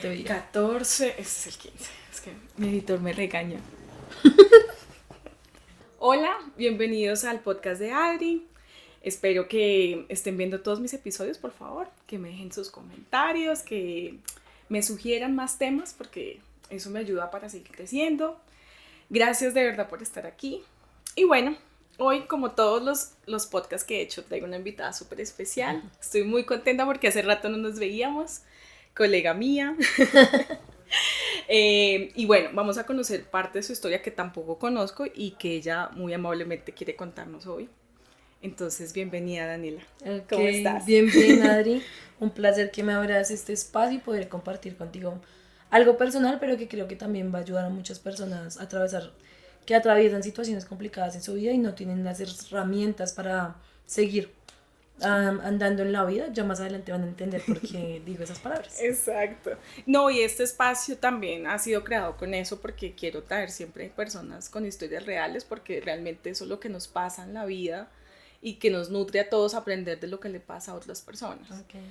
14, este es el 15. Es que mi editor me regaña. Hola, bienvenidos al podcast de Adri. Espero que estén viendo todos mis episodios, por favor. Que me dejen sus comentarios, que me sugieran más temas, porque eso me ayuda para seguir creciendo. Gracias de verdad por estar aquí. Y bueno, hoy, como todos los podcasts que he hecho, traigo una invitada súper especial. Estoy muy contenta porque hace rato no nos veíamos. Colega mía. Y bueno, vamos a conocer parte de su historia que tampoco conozco y que ella muy amablemente quiere contarnos hoy. Entonces, bienvenida, Daniela. Okay, ¿Cómo estás? bien, Adri. Un placer que me abras este espacio y poder compartir contigo algo personal, pero que creo que también va a ayudar a muchas personas a que atraviesan situaciones complicadas en su vida y no tienen las herramientas para seguir andando en la vida. Ya más adelante van a entender por qué digo esas palabras. Exacto. No, y este espacio también ha sido creado con eso porque quiero traer siempre personas con historias reales, porque realmente eso es lo que nos pasa en la vida y que nos nutre a todos aprender de lo que le pasa a otras personas. Okay.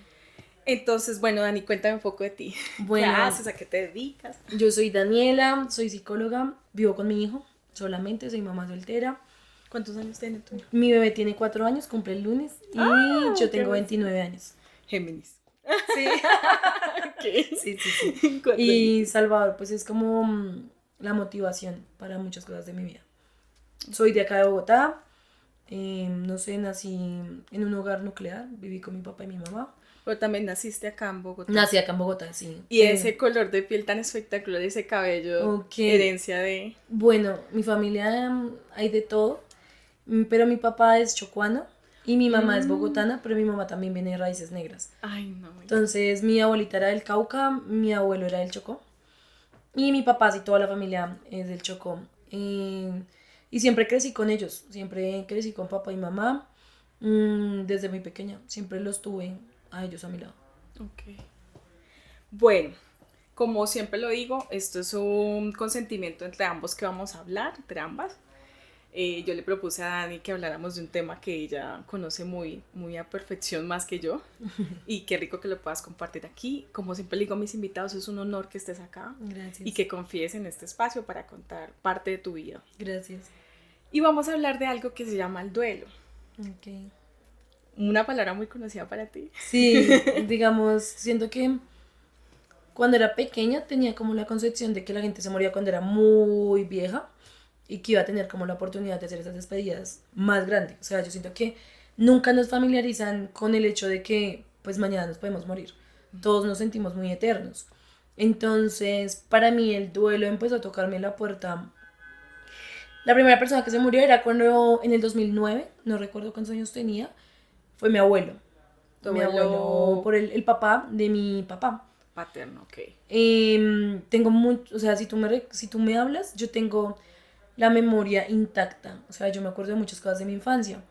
Entonces, bueno, Dani, cuéntame un poco de ti. Bueno, ¿Qué haces? ¿A qué te dedicas? Yo soy Daniela, soy psicóloga, vivo con mi hijo solamente, soy mamá soltera. ¿Cuántos años tienes tú? Mi bebé tiene 4 años, cumple el lunes y yo tengo 29 años. Géminis. Sí. Okay. Sí. Y Salvador, pues es como la motivación para muchas cosas de mi vida. Soy de acá de Bogotá, no sé, nací en un hogar nuclear, viví con mi papá y mi mamá. Pero también naciste acá en Bogotá. Nací acá en Bogotá, sí. Y ese color de piel tan espectacular, ese cabello, herencia de... Bueno, mi familia hay de todo, pero mi papá es chocuano y mi mamá es bogotana, pero mi mamá también viene de raíces negras. Ay, no. Entonces mi abuelita era del Cauca, mi abuelo era del Chocó y mi papá, sí, toda la familia es del Chocó. Y siempre crecí con ellos, siempre crecí con papá y mamá, desde muy pequeña, siempre los tuve a ellos a mi lado. Ok. Bueno, como siempre lo digo, esto es un consentimiento entre ambos que vamos a hablar, entre ambas. Yo le propuse a Dani que habláramos de un tema que ella conoce muy, muy a perfección más que yo y qué rico que lo puedas compartir aquí. Como siempre le digo a mis invitados, es un honor que estés acá. Gracias. Y que confíes en este espacio para contar parte de tu vida. Gracias. Y vamos a hablar de algo que se llama el duelo. Okay. Una palabra muy conocida para ti. Sí, digamos, siento que cuando era pequeña tenía como la concepción de que la gente se moría cuando era muy vieja y que iba a tener como la oportunidad de hacer esas despedidas más grandes. O sea, yo siento que nunca nos familiarizan con el hecho de que pues mañana nos podemos morir. Todos nos sentimos muy eternos. Entonces, para mí el duelo empezó a tocarme la puerta. La primera persona que se murió era cuando en el 2009, no recuerdo cuántos años tenía, fue mi abuelo. Mi abuelo, por el papá de mi papá. Paterno, ok. Tengo mucho, o sea, si tú me hablas, yo tengo la memoria intacta. O sea, yo me acuerdo de muchas cosas de mi infancia.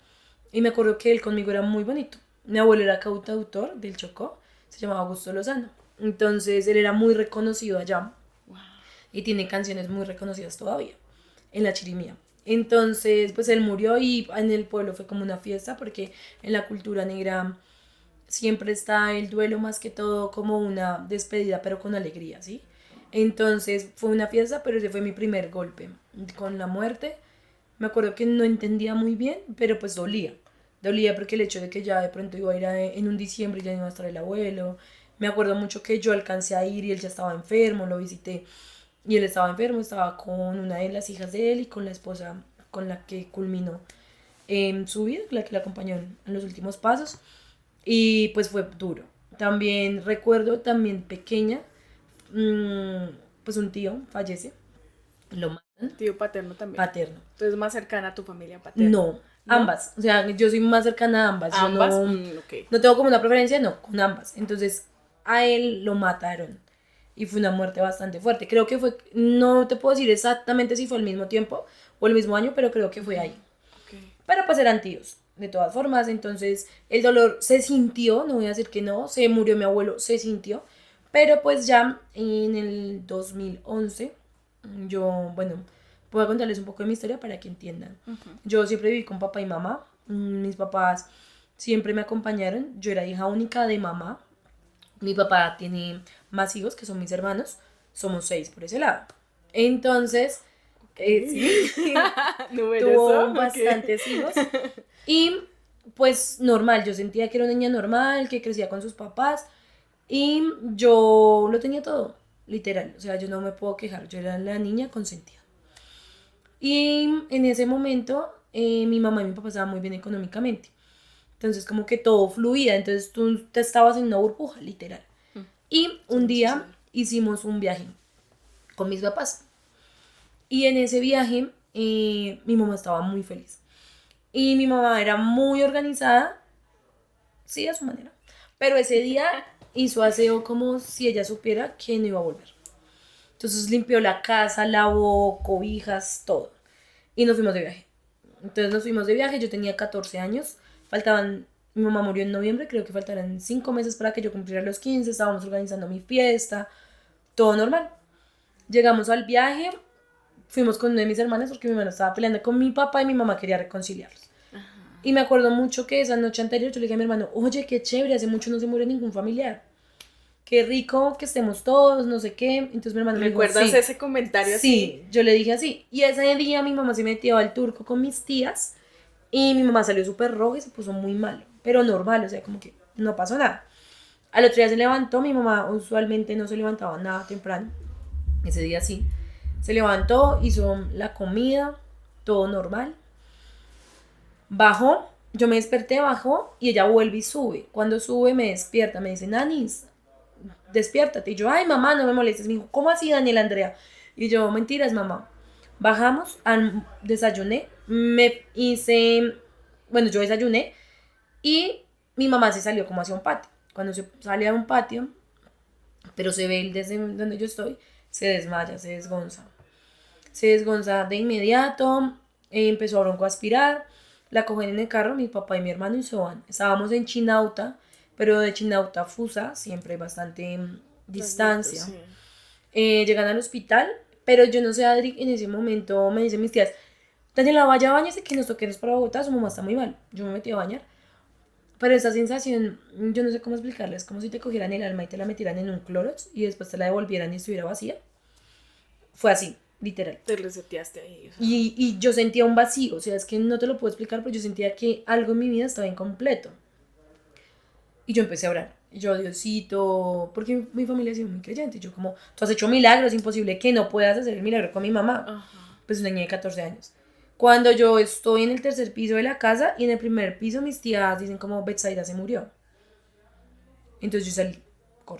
Y me acuerdo que él conmigo era muy bonito. Mi abuelo era cantautor del Chocó, se llamaba Augusto Lozano. Entonces, él era muy reconocido allá. Wow. Y tiene canciones muy reconocidas todavía, en la Chirimía. Entonces, pues él murió y en el pueblo fue como una fiesta, porque en la cultura negra siempre está el duelo más que todo como una despedida, pero con alegría, ¿sí? Entonces fue una fiesta, pero ese fue mi primer golpe con la muerte. Me acuerdo que no entendía muy bien, pero pues dolía. Dolía porque el hecho de que ya de pronto iba a ir en un diciembre y ya no iba a estar el abuelo. Me acuerdo mucho que yo alcancé a ir y él ya estaba enfermo, lo visité. Y él estaba enfermo, estaba con una de las hijas de él y con la esposa con la que culminó su vida, la que le acompañó en los últimos pasos. Y pues fue duro. También recuerdo, también pequeña, pues un tío fallece, lo matan. Tío paterno también. Paterno. Entonces más cercana a tu familia paterna. No, ambas. O sea, yo soy más cercana a ambas. ¿Ambas? Yo Okay. no tengo como una preferencia, no, con ambas. Entonces, a él lo mataron. Y fue una muerte bastante fuerte. Creo que fue, no te puedo decir exactamente si fue el mismo tiempo o el mismo año, pero creo que fue ahí. Okay. Pero pues eran tíos, de todas formas. Entonces, el dolor se sintió, no voy a decir que no, se murió mi abuelo, se sintió. Pero pues ya en el 2011, yo, bueno, voy a contarles un poco de mi historia para que entiendan. Yo siempre viví con papá y mamá. Mis papás siempre me acompañaron. Yo era hija única de mamá. Mi papá tiene más hijos, que son mis hermanos. Somos 6 por ese lado. Entonces, sí, tuvo Numeroso, bastantes hijos. Y pues normal, yo sentía que era una niña normal, que crecía con sus papás. Y yo lo tenía todo, literal. O sea, yo no me puedo quejar. Yo era la niña consentida. Y en ese momento, mi mamá y mi papá estaban muy bien económicamente. Entonces, como que todo fluía. Entonces, tú te estabas en una burbuja, literal. Y un día hicimos un viaje con mis papás. Y en ese viaje, mi mamá estaba muy feliz. Y mi mamá era muy organizada, sí, a su manera. Pero ese día hizo aseo como si ella supiera que no iba a volver. Entonces limpió la casa, lavó cobijas, todo. Y nos fuimos de viaje. Entonces nos fuimos de viaje, yo tenía 14 años. Faltaban, mi mamá murió en noviembre, creo que faltaran 5 meses para que yo cumpliera los 15. Estábamos organizando mi fiesta, todo normal. Llegamos al viaje, fuimos con una de mis hermanas porque mi hermana estaba peleando con mi papá y mi mamá quería reconciliarlos. Y me acuerdo mucho que esa noche anterior yo le dije a mi hermano, oye, qué chévere, hace mucho no se muere ningún familiar. Qué rico que estemos todos, no sé qué. Entonces mi hermano me dijo, ¿Recuerdas sí. ese comentario así? Sí, yo le dije así. Y ese día mi mamá se metió al turco con mis tías y mi mamá salió súper roja y se puso muy mal. Pero normal, o sea, como que no pasó nada. Al otro día se levantó, mi mamá usualmente no se levantaba nada temprano. Ese día sí. Se levantó, hizo la comida, todo normal. Bajó, yo me desperté, bajó y ella vuelve y sube. Cuando sube me despierta, me dice, Nanis, despiértate. Y yo, ay mamá, no me molestes. Me dijo, ¿cómo así, Daniela Andrea? Y yo, mentiras mamá. Bajamos, desayuné, me hice, bueno, yo desayuné y mi mamá se salió como hacia un patio. Cuando se sale a un patio, pero se ve desde donde yo estoy, se desmaya, se desgonza. Se desgonza de inmediato, empezó a broncoaspirar, la cogen en el carro, mi papá y mi hermano y se van. Estábamos en Chinauta, pero de Chinauta a Fusa siempre hay bastante distancia. Sí. Llegan al hospital, pero yo no sé, Adri, en ese momento me dicen mis tías, Daniela, vaya, bañese que nos toquemos para Bogotá, su mamá está muy mal. Yo me metí a bañar, pero esa sensación, yo no sé cómo explicarla, es como si te cogieran el alma y te la metieran en un Clorox y después te la devolvieran y estuviera vacía. Fue así, literal. Te reseteaste ahí. O sea. Y yo sentía un vacío, o sea, es que no te lo puedo explicar, pero yo sentía que algo en mi vida estaba incompleto. Y yo empecé a orar. Y yo, Diosito, porque mi familia ha sido muy creyente. Yo como, tú has hecho milagros, es imposible que no puedas hacer el milagro con mi mamá. Ajá. Pues una niña de 14 años. Cuando yo estoy en el tercer piso de la casa y en el primer piso mis tías dicen como Betsaida se murió. Entonces yo salí.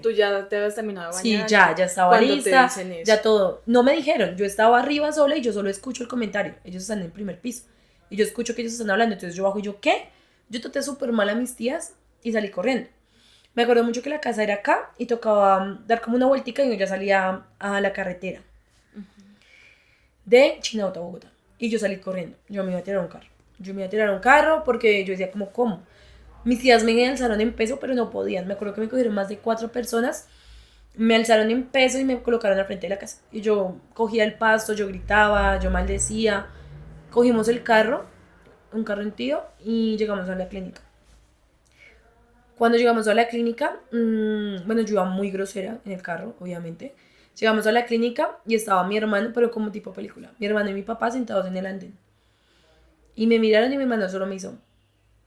Tú ya te habías terminado de bañar. Sí, ya estaba ¿Cuándo lista, te dicen eso? ya todo. No me dijeron, yo estaba arriba sola y yo solo escucho el comentario. Ellos están en el primer piso. Y yo escucho que ellos están hablando, entonces yo bajo y yo, ¿qué? Yo traté súper mal a mis tías y salí corriendo. Me acuerdo mucho que la casa era acá y tocaba dar como una vueltica y yo ya salía a la carretera de Chinauta a Bogotá. Y yo salí corriendo. Yo me iba a tirar a un carro. Yo me iba a tirar a un carro porque yo decía como, ¿cómo? Mis tías me alzaron en peso, pero no podían. Me acuerdo que me cogieron más de 4 personas. Me alzaron en peso y me colocaron al frente de la casa. Y yo cogía el pasto, yo gritaba, yo maldecía. Cogimos el carro, un carro en tío, y llegamos a la clínica. Cuando llegamos a la clínica, bueno, yo iba muy grosera en el carro, obviamente. Llegamos a la clínica y estaba mi hermano, pero como tipo película. Mi hermano y mi papá sentados en el andén. Y me miraron y mi hermano solo me hizo.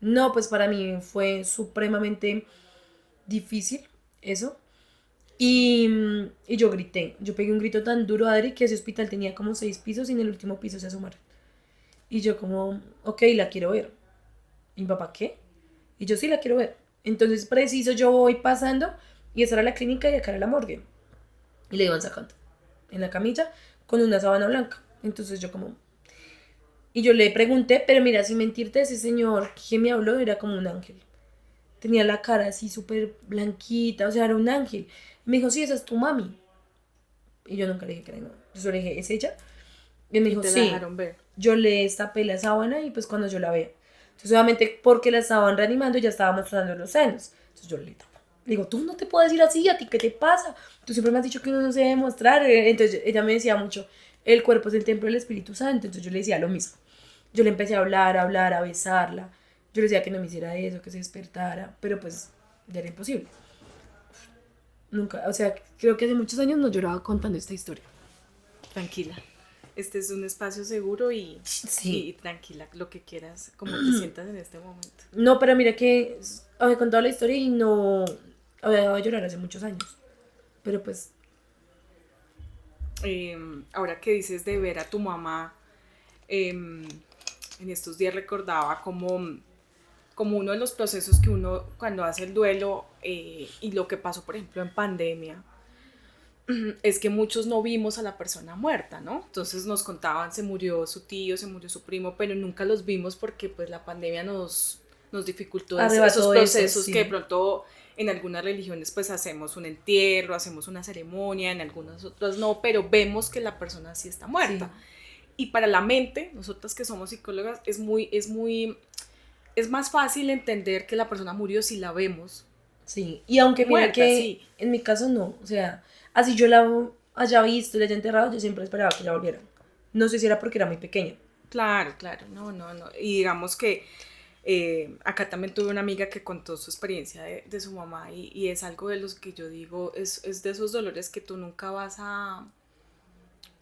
No, pues para mí fue supremamente difícil eso. Y yo grité. Yo pegué un grito tan duro, Adri, que ese hospital tenía como 6 pisos y en el último piso se asomaron. Y yo como, ok, la quiero ver. ¿Y mi papá qué? Y yo sí la quiero ver. Entonces preciso yo voy pasando y esa era la clínica y acá era la morgue. Y le iban sacando en la camilla con una sábana blanca. Entonces yo como... Y yo le pregunté, pero mira, sin mentirte, ese señor que me habló era como un ángel. Tenía la cara así súper blanquita, o sea, era un ángel. Y me dijo, sí, esa es tu mami. Y yo nunca le dije que era mi mamá. Yo solo le dije, ¿es ella? Y él me dijo, te sí. dejaron ver. Yo le destapé la sábana y pues cuando yo la veo. Entonces obviamente porque la estaban reanimando ya estaba mostrando los senos. Entonces yo le tapo. Le digo, tú no te puedes ir así, ¿a ti qué te pasa? Tú siempre me has dicho que uno no se debe mostrar. Entonces ella me decía mucho, el cuerpo es el templo del Espíritu Santo. Entonces yo le decía lo mismo. Yo le empecé a hablar, a besarla. Yo le decía que no me hiciera eso, que se despertara. Pero pues ya era imposible. Nunca, o sea, creo que hace muchos años no lloraba contando esta historia. Tranquila. Este es un espacio seguro Sí. y tranquila, lo que quieras, como te sientas en este momento. No, pero mira que había contado la historia y no había dejado de llorar hace muchos años. Pero pues, Ahora que dices de ver a tu mamá, en estos días recordaba como uno de los procesos que uno cuando hace el duelo y lo que pasó, por ejemplo, en pandemia, es que muchos no vimos a la persona muerta, ¿no? Entonces nos contaban, se murió su tío, se murió su primo, pero nunca los vimos porque pues la pandemia nos dificultó esos arrebató eso, procesos que de sí. pronto en algunas religiones pues hacemos un entierro, hacemos una ceremonia, en algunas otras no, pero vemos que la persona sí está Sí, muerta. Y para la mente, nosotras que somos psicólogas, es más fácil entender que la persona murió si la vemos sí. Y aunque mira muerta, que sí. en mi caso no, o sea, así yo la haya visto y la haya enterrado, yo siempre esperaba que ella volviera. No sé si era porque era muy pequeña. Claro, claro, no. Y digamos que acá también tuve una amiga que contó su experiencia de su mamá y es algo de los que yo digo, es de esos dolores que tú nunca vas a,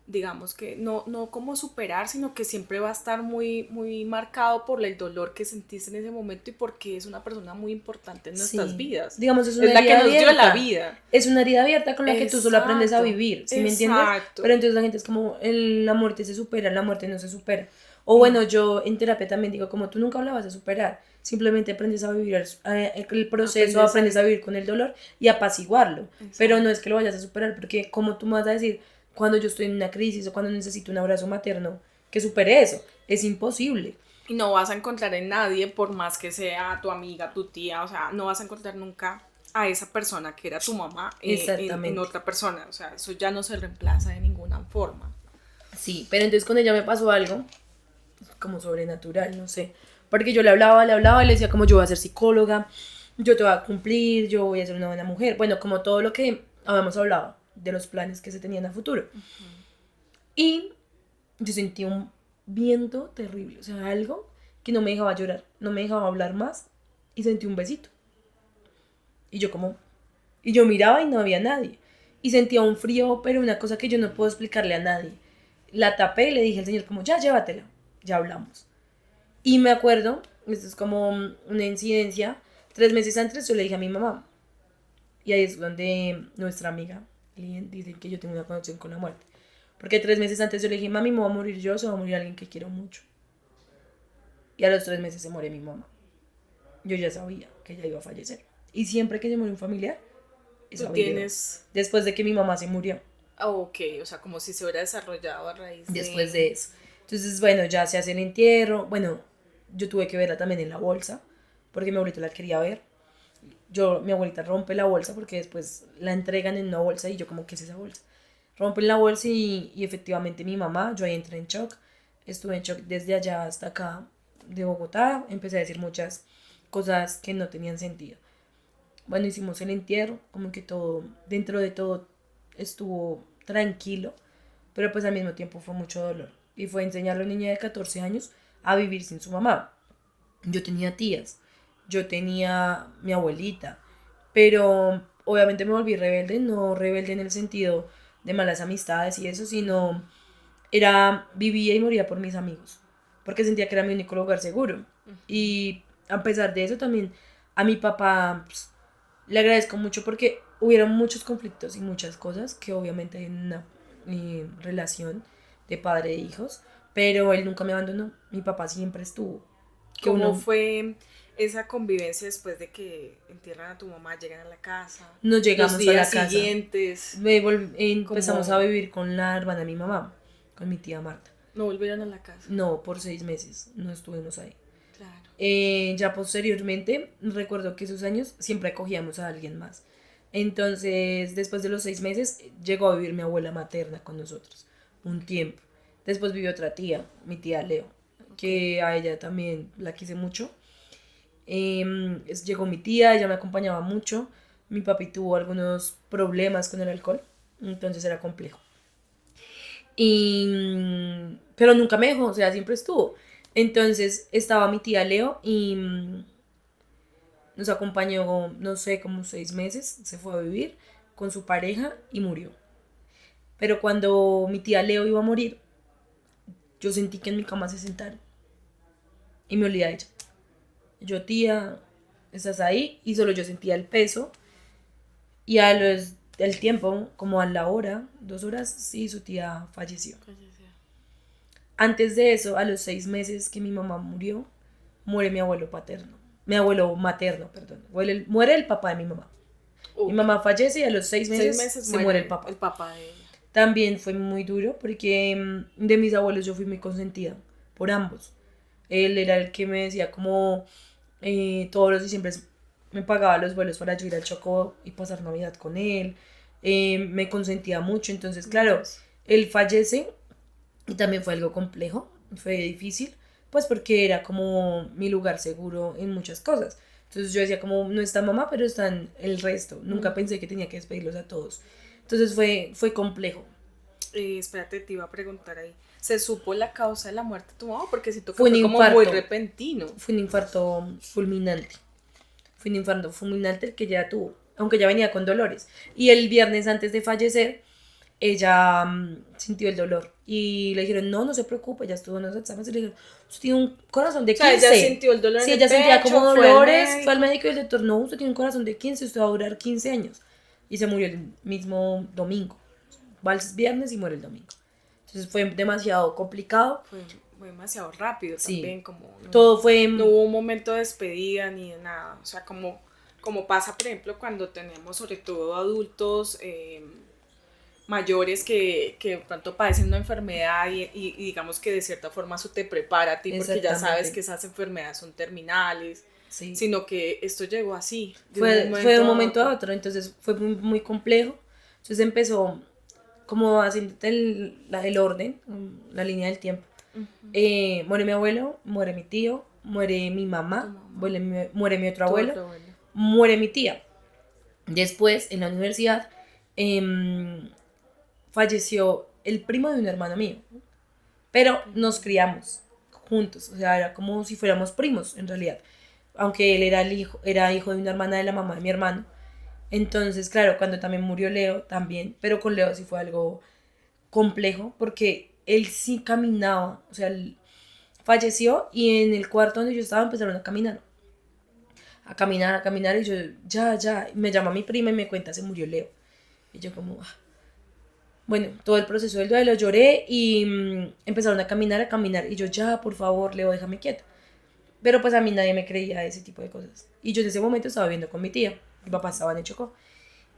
digamos que no como superar, sino que siempre va a estar muy, muy marcado por el dolor que sentiste en ese momento y porque es una persona muy importante en nuestras Sí, vidas. digamos, es Es una la que herida nos dio la abierta. vida. Es una herida abierta con la que tú solo aprendes a Exacto, vivir, ¿sí me entiendes? exacto. Pero entonces la gente es como, la muerte se supera, la muerte no se supera. O bueno, yo en terapia también digo, como tú nunca hablabas de superar, simplemente aprendes a vivir el proceso, aprendes a vivir con el dolor y apaciguarlo. Pero no Exacto. es que lo vayas a superar, porque como tú me vas a decir, cuando yo estoy en una crisis o cuando necesito un abrazo materno, que supere eso, es imposible. Y no vas a encontrar en nadie, por más que sea tu amiga, tu tía, o sea, no vas a encontrar nunca a esa persona que era tu mamá en Exactamente. otra persona, o sea, eso ya no se reemplaza de ninguna forma. Sí, pero entonces con ella me pasó algo como sobrenatural, no sé. Porque yo le decía como yo voy a ser psicóloga, yo te voy a cumplir, yo voy a ser una buena mujer. Bueno, como todo lo que habíamos hablado de los planes que se tenían a futuro. Y yo sentí un viento terrible, o sea, algo que no me dejaba llorar, no me dejaba hablar más y sentí un besito. Y yo como, y yo miraba y no había nadie. Y sentía un frío, pero una cosa que yo no puedo explicarle a nadie. La tapé y le dije al señor como, ya llévatela, ya hablamos. Y me acuerdo, esto es como una incidencia, 3 meses antes yo le dije a mi mamá, y ahí es donde nuestra amiga Lien dice que yo tengo una conexión con la muerte. Porque 3 meses antes yo le dije, mami, me voy a morir yo, se va a morir alguien que quiero mucho. Y a los 3 meses se muere mi mamá. Yo ya sabía que ella iba a fallecer. Y siempre que se muere un familiar, Tú esa video. tienes, Después de que mi mamá se murió. ok, o sea, como si se hubiera desarrollado a raíz Después de... de eso. Entonces, bueno, ya se hace el entierro. Bueno, yo tuve que verla también en la bolsa, porque mi abuelito la quería ver. Mi abuelita rompe la bolsa porque después la entregan en una bolsa y yo como, ¿qué es esa bolsa? Rompen la bolsa y efectivamente mi mamá, yo ahí entré en shock. Estuve en shock desde allá hasta acá de Bogotá. Empecé a decir muchas cosas que no tenían sentido. Bueno, hicimos el entierro, como que todo, dentro de todo estuvo tranquilo, pero pues al mismo tiempo fue mucho dolor. Y fue enseñarle a una niña de 14 años a vivir sin su mamá. Yo tenía tías, yo tenía mi abuelita, pero obviamente me volví rebelde, no rebelde en el sentido de malas amistades y eso, sino vivía y moría por mis amigos, porque sentía que era mi único lugar seguro. Y a pesar de eso también a mi papá pues, le agradezco mucho porque hubieron muchos conflictos y muchas cosas que obviamente hay en una relación de padre e hijos, pero él nunca me abandonó, mi papá siempre estuvo, que ¿Cómo uno fue esa convivencia después de que entierran a tu mamá, llegan a la casa? nos Los llegamos a días la casa, siguientes, empezamos a como vivir con la hermana de mi mamá, con mi tía Marta. no volvieron a la casa. No, por 6 meses no estuvimos ahí. Claro. Ya posteriormente, recuerdo que esos años siempre acogíamos a alguien más. Entonces, después de los 6 meses, llegó a vivir mi abuela materna con nosotros, un tiempo. Después vivió otra tía, mi tía Leo, Ok. que a ella también la quise mucho. Llegó mi tía, ella me acompañaba mucho. Mi papi tuvo algunos problemas con el alcohol, entonces era complejo. Pero nunca me dejó, o sea, siempre estuvo. Entonces estaba mi tía Leo y nos acompañó, no sé, como 6 meses, se fue a vivir con su pareja y murió. Pero cuando mi tía Leo iba a morir, yo sentí que en mi cama se sentaron y me olía a ella. Yo, tía, estás ahí, y solo yo sentía el peso. Y el tiempo, como a la hora, 2 horas, sí, su tía falleció. Antes de eso, a los 6 meses que mi mamá murió, muere mi abuelo paterno. Mi abuelo materno, perdón. Muere el papá de mi mamá. Mi mamá fallece y a los 6 meses se muere el papá. El papá de ella. También fue muy duro porque de mis abuelos yo fui muy consentida por ambos. Él era el que me decía como todos los diciembre me pagaba los vuelos para yo ir al Chocó y pasar Navidad con él. Me consentía mucho, entonces claro, él fallece y también fue algo complejo, fue difícil, pues porque era como mi lugar seguro en muchas cosas. Entonces yo decía como, no está mamá, pero están el resto. Nunca pensé que tenía que despedirlos a todos. Entonces fue complejo. Espérate, te iba a preguntar ahí. ¿Se supo la causa de la muerte de tu mamá? Porque siento que Fue un fue como infarto. muy repentino. Fue un infarto fulminante. Fue un infarto fulminante el que ella tuvo, aunque ya venía con dolores. Y el viernes antes de fallecer, ella sintió el dolor. Y le dijeron, no se preocupe, ya estuvo en los exámenes. Y le dijeron, usted tiene un corazón de 15. O sea, ella sintió el dolor sí, en el ella sentía pecho, como fue al dolores. médico. Fue al médico y el doctor, no, usted tiene un corazón de 15, usted va a durar 15 años. Y se murió el mismo domingo. Va el viernes y muere el domingo. Entonces fue demasiado complicado. Fue demasiado rápido también, como todo fue... No hubo un momento de despedida ni de nada. O sea, como pasa, por ejemplo, cuando tenemos sobre todo adultos mayores que de pronto padecen una enfermedad y digamos que de cierta forma eso te prepara a ti porque ya sabes que esas enfermedades son terminales. Sí. Sino que esto llegó así. Fue de un momento a otro, entonces fue muy, muy complejo. Entonces empezó como haciendo el orden, la línea del tiempo. Uh-huh. Muere mi abuelo, muere mi tío, muere mi mamá, muere mi otro abuelo, muere mi tía. Después, en la universidad, falleció el primo de un hermano mío. Pero nos criamos juntos, o sea, era como si fuéramos primos, en realidad. Aunque él era hijo de una hermana de la mamá de mi hermano. Entonces, claro, cuando también murió Leo, también, pero con Leo sí fue algo complejo, porque él sí caminaba, o sea, él falleció y en el cuarto donde yo estaba empezaron a caminar, y yo, ya, me llama mi prima y me cuenta, se murió Leo. Y yo como, bueno, todo el proceso del duelo, lloré y empezaron a caminar, y yo, ya, por favor, Leo, déjame quieta. Pero pues a mí nadie me creía ese tipo de cosas. Y yo en ese momento estaba viviendo con mi tía. Mi papá estaba en el Chocó.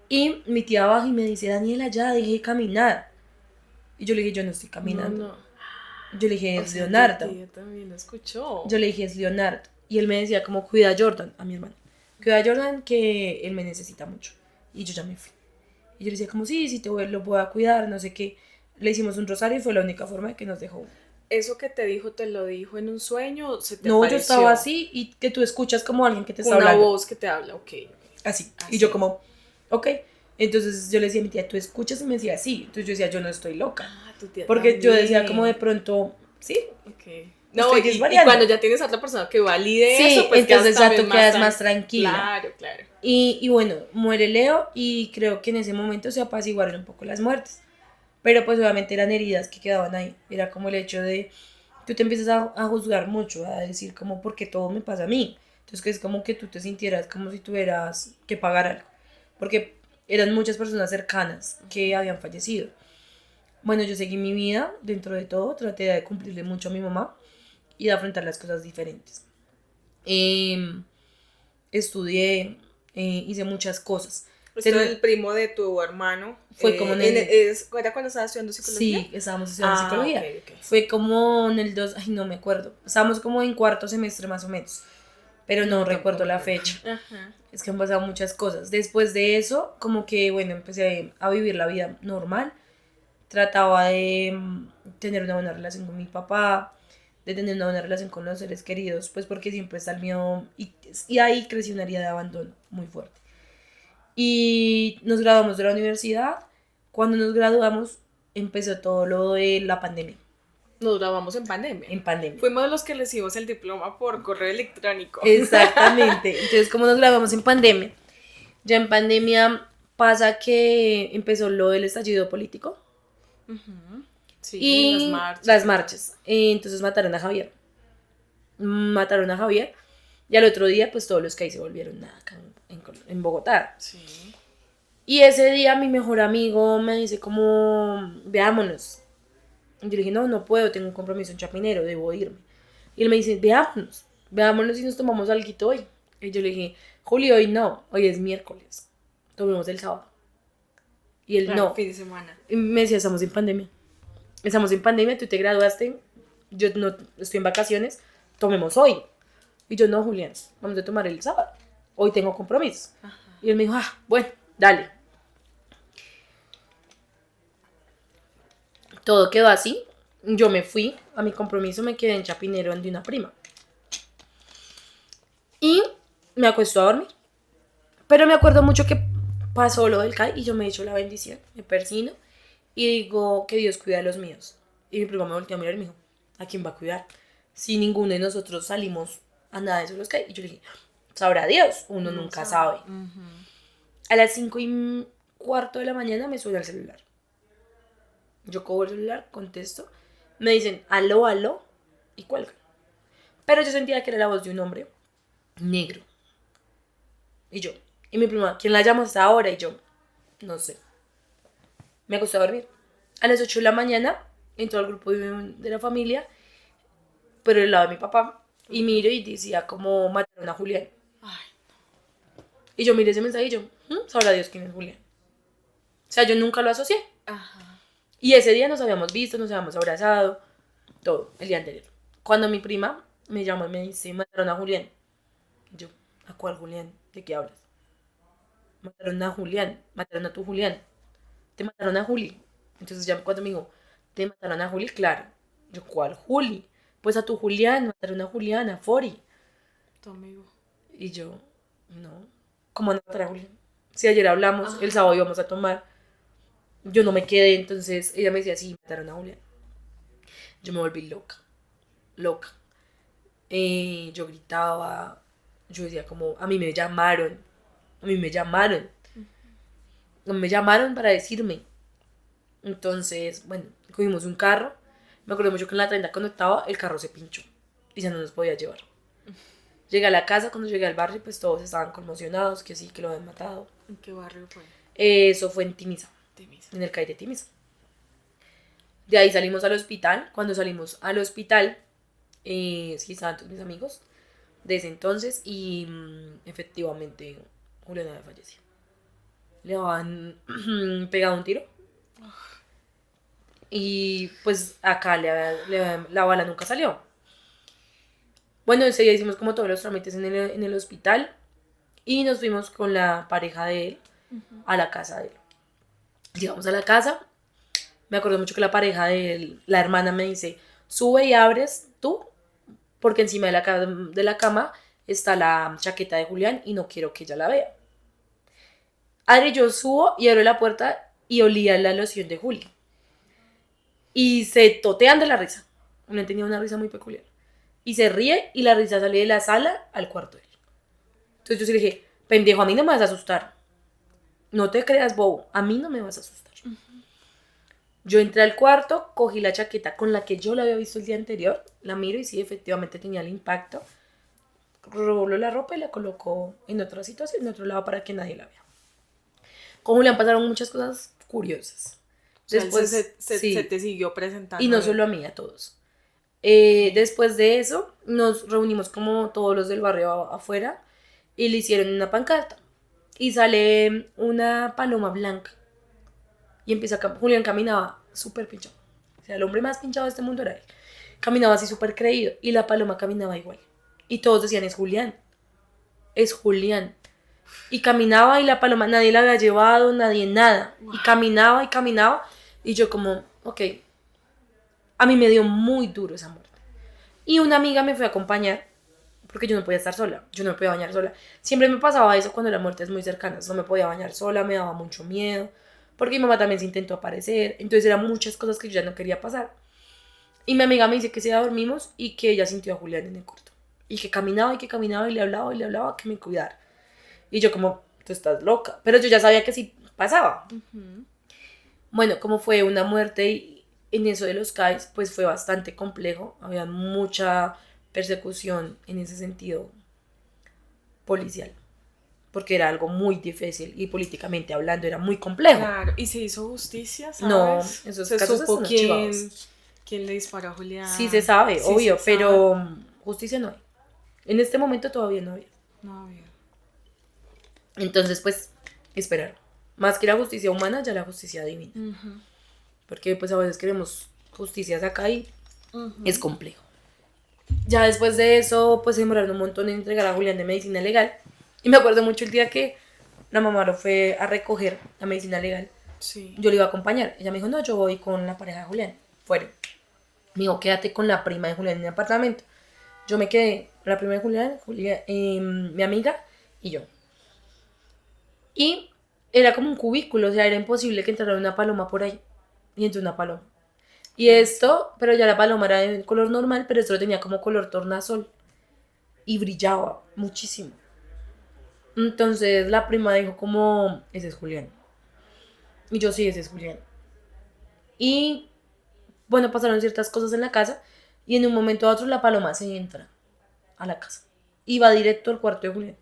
Y mi tía baja y me dice, Daniela, ya, dejé de caminar. Y yo le dije, yo no estoy caminando. No. Yo le dije, es Leonardo. Ella también lo escuchó. Yo le dije, es Leonardo. Y él me decía, como, cuida a Jordan, a mi hermano. Cuida a Jordan, que él me necesita mucho. Y yo ya me fui. Y yo le decía, como, sí, lo voy a cuidar, no sé qué. Le hicimos un rosario y fue la única forma de que nos dejó. ¿Eso que te dijo, te lo dijo en un sueño o se te No, pareció? yo estaba así y que tú escuchas como alguien que te está hablando. Una voz que te habla, ok. Así. Y yo como, ok. Entonces yo le decía a mi tía, ¿tú escuchas? Y me decía, sí. Entonces yo decía, yo no estoy loca. Tu tía porque también. Yo decía como de pronto, sí. Ok. No, y cuando ya tienes a otra persona que valide eso, pues entonces ya tú quedas más tranquila. Claro. Y bueno, muere Leo y creo que en ese momento se apaciguaron un poco las muertes. Pero pues obviamente eran heridas que quedaban ahí. Era como el hecho de, tú te empiezas a juzgar mucho, a decir como, ¿por qué todo me pasa a mí? Entonces que es como que tú te sintieras como si tuvieras que pagar algo. Porque eran muchas personas cercanas que habían fallecido. Bueno, yo seguí mi vida dentro de todo, traté de cumplirle mucho a mi mamá y de afrontar las cosas diferentes. Estudié, hice muchas cosas. Esto del primo de tu hermano. Fue como ¿Era cuando estabas estudiando psicología? Sí, estábamos estudiando psicología. Okay. Fue como en el 2, no me acuerdo. Estábamos como en cuarto semestre más o menos. Pero no recuerdo la fecha. Ajá. Es que han pasado muchas cosas. Después de eso, como que, bueno, empecé a vivir la vida normal. Trataba de tener una buena relación con mi papá, de tener una buena relación con los seres queridos, pues porque siempre está el miedo. Y ahí creció una herida de abandono muy fuerte. Y nos graduamos de la universidad. Cuando nos graduamos, empezó todo lo de la pandemia. Nos graduamos en pandemia. En pandemia. Fuimos de los que recibimos el diploma por correo electrónico. Exactamente. Entonces, como nos graduamos en pandemia, ya en pandemia Pasa que empezó lo del estallido político. Sí, Y las marchas. Entonces mataron a Javier. Y al otro día, pues todos los que ahí se volvieron nada acá en Bogotá. Sí. Y ese día mi mejor amigo me dice como, veámonos. Y yo le dije, no puedo, tengo un compromiso en Chapinero, debo irme. Y él me dice, veámonos y nos tomamos algo hoy. Y yo le dije, Julio, hoy no, hoy es miércoles, tomemos el sábado. Y él, Claro, no. fin de semana. Y me decía, estamos en pandemia, tú te graduaste, yo no estoy en vacaciones, tomemos hoy. Y yo, no, Julián, vamos a tomar el sábado, hoy tengo compromiso. Ajá. Y él me dijo, bueno, dale. Todo quedó así, yo me fui a mi compromiso, me quedé en Chapinero donde una prima. Y me acuesto a dormir. Pero me acuerdo mucho que pasó lo del CAI y yo me echo la bendición, me persino y digo que Dios cuida a los míos. Y mi prima me volteó a mirar y me dijo, ¿a quién va a cuidar? Si ninguno de nosotros salimos a nada de eso los CAI. Y yo le dije, sabrá Dios, uno nunca sabe. A las 5:15 de la mañana me suena el celular. Yo cojo el celular, contesto, me dicen, aló, y cuelgan. Pero yo sentía que era la voz de un hombre negro. Y mi prima, ¿quién la llama hasta ahora? Y yo, no sé. Me acosté a dormir. A las 8 de la mañana entró al grupo de la familia, pero del lado de mi papá, y miro y decía como mataron a Julián. Ay. Y yo miré ese mensaje y yo, sabrá Dios quién es Julián. O sea, yo nunca lo asocié. Ajá. Y ese día nos habíamos visto, nos habíamos abrazado, todo, el día anterior. Cuando mi prima me llamó y me dice, mataron a Julián. Yo, ¿a cuál Julián? ¿De qué hablas? Mataron a Julián, mataron a tu Julián. Te mataron a Juli. Entonces ya cuando me dijo, ¿te mataron a Juli? Claro. Yo, ¿cuál Juli? Pues a tu Julián, mataron a Julián, a Fori. Tu amigo. Y yo, no. ¿Cómo no matar a Julián? Si ayer hablamos, el sábado íbamos a tomar. Yo no me quedé, entonces ella me decía, sí, mataron a Julián. Yo me volví loca. Yo gritaba, yo decía como, a mí me llamaron para decirme. Entonces, bueno, cogimos un carro. Me acuerdo mucho que en la 30 cuando estaba, el carro se pinchó y ya no nos podía llevar. Llegué a la casa, cuando llegué al barrio, pues todos estaban conmocionados, que sí, que lo habían matado. ¿En qué barrio fue? Eso fue en Timisa. En el CAI de Timisa. De ahí salimos al hospital. Cuando salimos al hospital, sí, estaban todos mis amigos de ese entonces y efectivamente Julián había fallecido. Le habían pegado un tiro y pues acá la bala nunca salió. Bueno, ese día hicimos como todos los trámites en el hospital y nos fuimos con la pareja de él a la casa de él. Llegamos a la casa, me acuerdo mucho que la pareja de él, la hermana me dice, sube y abres tú, porque encima de la cama está la chaqueta de Julián y no quiero que ella la vea. Adri, yo subo y abro la puerta y olía la loción de Juli. Y se totean de la risa. Él tenía una risa muy peculiar. Y se ríe y la risa sale de la sala al cuarto de él. Entonces yo sí le dije, pendejo, a mí no me vas a asustar. No te creas bobo, a mí no me vas a asustar. Yo entré al cuarto, cogí la chaqueta con la que yo la había visto el día anterior, la miro y sí, efectivamente tenía el impacto. Roló la ropa y la colocó en otra situación, en otro lado para que nadie la vea. Con Julián pasaron muchas cosas curiosas. Después se te siguió presentando. Y no solo a mí, a todos. Después de eso, nos reunimos como todos los del barrio afuera y le hicieron una pancarta. Y sale una paloma blanca. Y empieza Julián caminaba súper pinchado. O sea, el hombre más pinchado de este mundo era él. Caminaba así súper creído. Y la paloma caminaba igual. Y todos decían, es Julián. Es Julián. Y caminaba y la paloma, nadie la había llevado, nadie nada. Y caminaba. Y yo como, ok. A mí me dio muy duro esa muerte. Y una amiga me fue a acompañar. Porque yo no podía estar sola. Yo no me podía bañar sola. Siempre me pasaba eso cuando la muerte es muy cercana. No me podía bañar sola, me daba mucho miedo. Porque mi mamá también se intentó aparecer. Entonces eran muchas cosas que yo ya no quería pasar. Y mi amiga me dice que si ya dormimos y que ella sintió a Julián en el cuarto. Y que caminaba y le hablaba que me cuidara. Y yo como, tú estás loca. Pero yo ya sabía que si pasaba. Ujú. Bueno, como fue una muerte y en eso de los CAIs, pues fue bastante complejo. Había mucha persecución en ese sentido policial, porque era algo muy difícil y políticamente hablando era muy complejo. Claro, y se hizo justicia, No, ¿sabes? esos Se casos supo están archivados. quién le disparó a Sí se Julián. sabe, Sí se obvio, sabe. pero justicia no hay. En este momento todavía no había. No había. Entonces, pues, esperar. Más que la justicia humana, ya la justicia divina. Ujú, Porque pues a veces queremos justicias acá y ujú. es complejo. Ya después de eso, pues se demoraron un montón en entregar a Julián de medicina legal. Y me acuerdo mucho el día que la mamá lo fue a recoger la medicina legal. Sí. Yo le iba a acompañar. Ella me dijo, no, yo voy con la pareja de Julián. Fueron. Me dijo, quédate con la prima de Julián en el apartamento. Yo me quedé, la prima de Julián, mi amiga y yo. Y era como un cubículo, o sea, era imposible que entrara una paloma por ahí. Y entró una paloma. Y esto, pero ya la paloma era de color normal, pero esto lo tenía como color tornasol. Y brillaba muchísimo. Entonces la prima dijo como, ese es Julián. Y yo, sí, ese es Julián. Y bueno, pasaron ciertas cosas en la casa. Y en un momento a otro la paloma se entra a la casa. Y va directo al cuarto de Julián.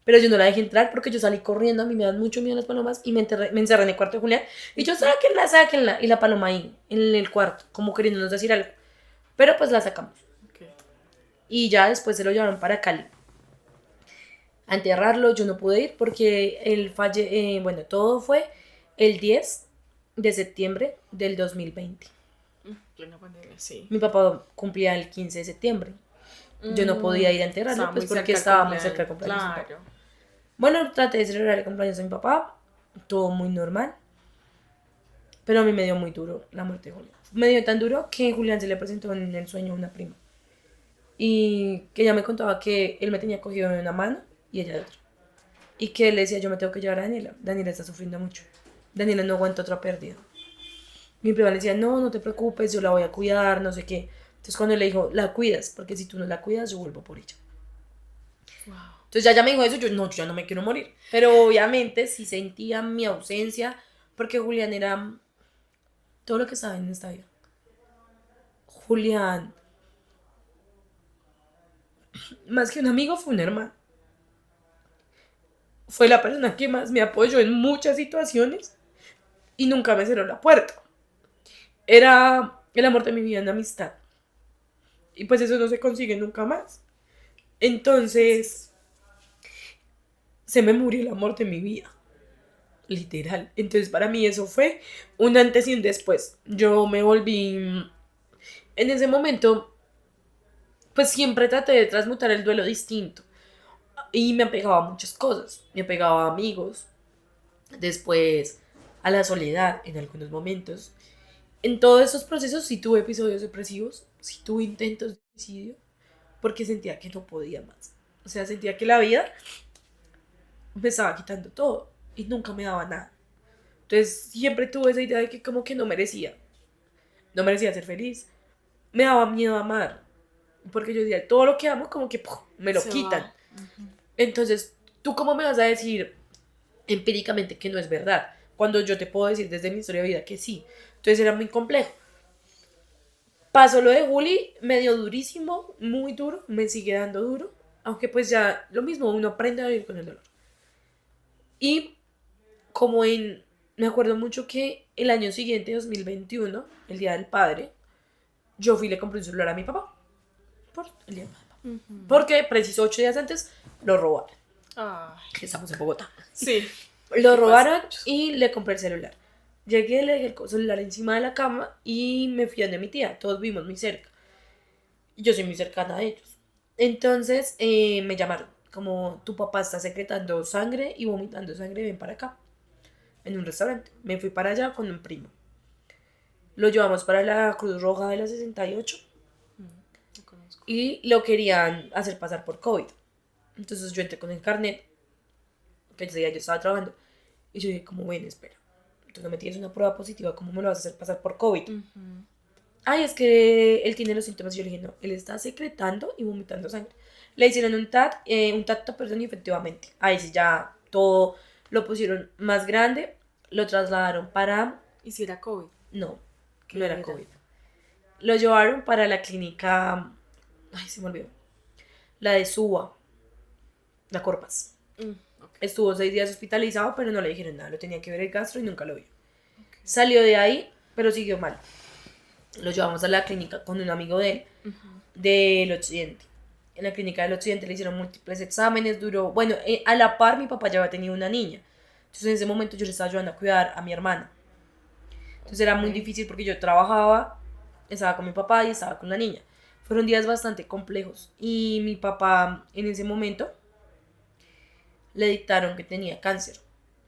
Pero yo no la dejé entrar porque yo salí corriendo, a mí me dan mucho miedo las palomas y me encerré en el cuarto de Julián y yo, sáquenla, sáquenla, y la paloma ahí, en el cuarto, como queriéndonos decir algo, pero pues la sacamos. Okay. Y ya después se lo llevaron para Cali a enterrarlo. Yo no pude ir porque bueno, todo fue el 10 de septiembre del 2020. Plena pandemia, sí. Mi papá cumplía el 15 de septiembre. Yo no podía ir a enterrarlo pues porque estaba muy cerca del cumpleaños de mi papá. Claro. Bueno, traté de celebrar el cumpleaños de mi papá, todo muy normal, pero a mí me dio muy duro la muerte de Julián. Me dio tan duro que Julián se le presentó en el sueño a una prima y que ella me contaba que él me tenía cogido de una mano y ella de otra. Y que él le decía, yo me tengo que llevar a Daniela. Daniela está sufriendo mucho. Daniela no aguanta otra pérdida. Mi prima le decía, no, no te preocupes, yo la voy a cuidar, no sé qué. Entonces cuando él le dijo, la cuidas, porque si tú no la cuidas, yo vuelvo por ella. Wow. Entonces ya me dijo eso, yo ya no me quiero morir. Pero obviamente sí sentía mi ausencia, porque Julián era todo lo que estaba en esta vida. Julián, más que un amigo, fue un hermano. Fue la persona que más me apoyó en muchas situaciones y nunca me cerró la puerta. Era el amor de mi vida en amistad. Y pues eso no se consigue nunca más. Entonces, se me murió el amor de mi vida. Literal. Entonces, para mí eso fue un antes y un después. Yo me volví... En ese momento, pues siempre traté de transmutar el duelo distinto. Y me apegaba a muchas cosas. Me apegaba a amigos. Después a la soledad en algunos momentos. En todos esos procesos sí tuve episodios depresivos. Sí tuve intentos de suicidio. Porque sentía que no podía más. O sea, sentía que la vida me estaba quitando todo. Y nunca me daba nada. Entonces siempre tuve esa idea de que como que no merecía. No merecía ser feliz. Me daba miedo amar. Porque yo decía, todo lo que amo como que me lo quitan. Uh-huh. Entonces, ¿tú cómo me vas a decir empíricamente que no es verdad? Cuando yo te puedo decir desde mi historia de vida que sí. Entonces era muy complejo. Pasó lo de Juli, me dio durísimo, muy duro, me sigue dando duro. Aunque pues ya lo mismo, uno aprende a vivir con el dolor. Y como me acuerdo mucho que el año siguiente, 2021, el Día del Padre, yo fui y le compré un celular a mi papá. Por el Día del Padre. Uh-huh. Porque preciso 8 días antes lo robaron. Estamos en Bogotá. Sí. Lo robaron y le compré el celular. Llegué, le dejé el celular encima de la cama y me fui a donde mi tía. Todos vivimos muy cerca. Yo soy muy cercana a ellos. Entonces me llamaron. Como tu papá está secretando sangre y vomitando sangre, ven para acá. En un restaurante. Me fui para allá con un primo. Lo llevamos para la Cruz Roja de la 68. Y lo querían hacer pasar por COVID. Entonces yo entré con el carnet. Que ese día yo estaba trabajando. Y yo dije, como, ven, espera. Tú no me tienes una prueba positiva, ¿cómo me lo vas a hacer pasar por COVID? Uh-huh. Ay, es que él tiene los síntomas. Yo le dije, no, él está secretando y vomitando sangre. Le hicieron un tacto, y efectivamente. Ahí sí ya todo lo pusieron más grande. Lo trasladaron para... ¿Y si era COVID? No, ¿Qué no era era? COVID. Lo llevaron para la clínica... Ay, se me olvidó. La de Suba, la Corpas. Ok. Estuvo 6 días hospitalizado, pero no le dijeron nada. Lo tenía que ver el gastro y nunca lo vio. Salió de ahí, pero siguió mal. Lo llevamos a la clínica con un amigo de él, del Occidente. En la clínica del Occidente le hicieron múltiples exámenes, duró... Bueno, a la par mi papá ya había tenido una niña. Entonces en ese momento yo le estaba ayudando a cuidar a mi hermana. Entonces era muy difícil porque yo trabajaba, estaba con mi papá y estaba con la niña. Fueron días bastante complejos. Y mi papá en ese momento le dictaron que tenía cáncer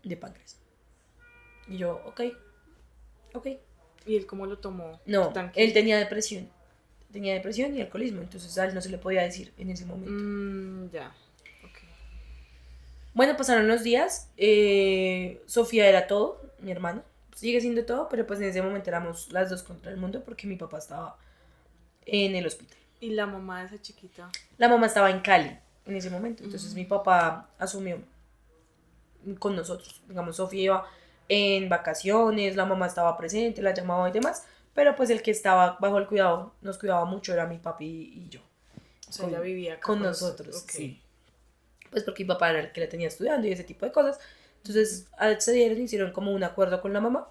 de páncreas. Y yo, ok. ¿Y él cómo lo tomó? No, Tranquilo. él tenía depresión. Tenía depresión y alcoholismo. Entonces a él no se le podía decir en ese momento. Ya. Ok. Bueno, pasaron los días. Sofía era todo, mi hermana. Sigue siendo todo, pero pues en ese momento éramos las dos contra el mundo porque mi papá estaba en el hospital. ¿Y la mamá de esa chiquita? La mamá estaba en Cali en ese momento. Entonces mi papá asumió con nosotros. Digamos, Sofía iba en vacaciones, la mamá estaba presente, la llamaba y demás. Pero pues el que estaba bajo el cuidado, nos cuidaba mucho, era mi papi y yo. O sea, ella vivía acá con nosotros. Ok. Sí. Pues porque mi papá era el que la tenía estudiando y ese tipo de cosas. Entonces accedieron, hicieron como un acuerdo con la mamá.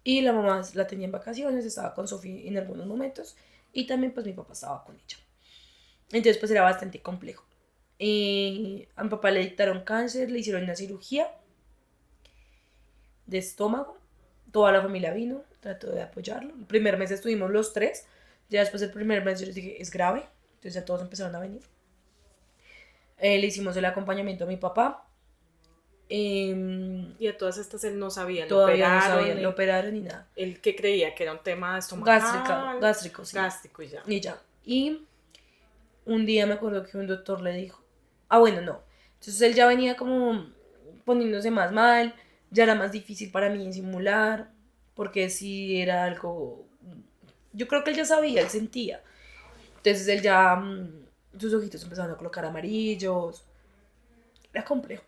Y la mamá la tenía en vacaciones, estaba con Sofía en algunos momentos. Y también pues mi papá estaba con ella. Entonces pues era bastante complejo. A mi papá le dictaron cáncer, le hicieron una cirugía de estómago. Toda la familia vino, trató de apoyarlo. El primer mes estuvimos los tres. Ya después del primer mes yo les dije, es grave. Entonces ya todos empezaron a venir. Le hicimos el acompañamiento a mi papá. Y a todas estas él no sabía, Todavía no sabía, lo operaron ni nada. Él que creía que era un tema estomacal. Gástrico, sí. Gástrico y ya. Y ya. Y un día me acuerdo que un doctor le dijo, bueno, no. Entonces él ya venía como poniéndose más mal, ya era más difícil para mí simular, porque sí era algo, yo creo que él ya sabía, él sentía. Entonces él ya, sus ojitos empezaron a colocar amarillos, era complejo.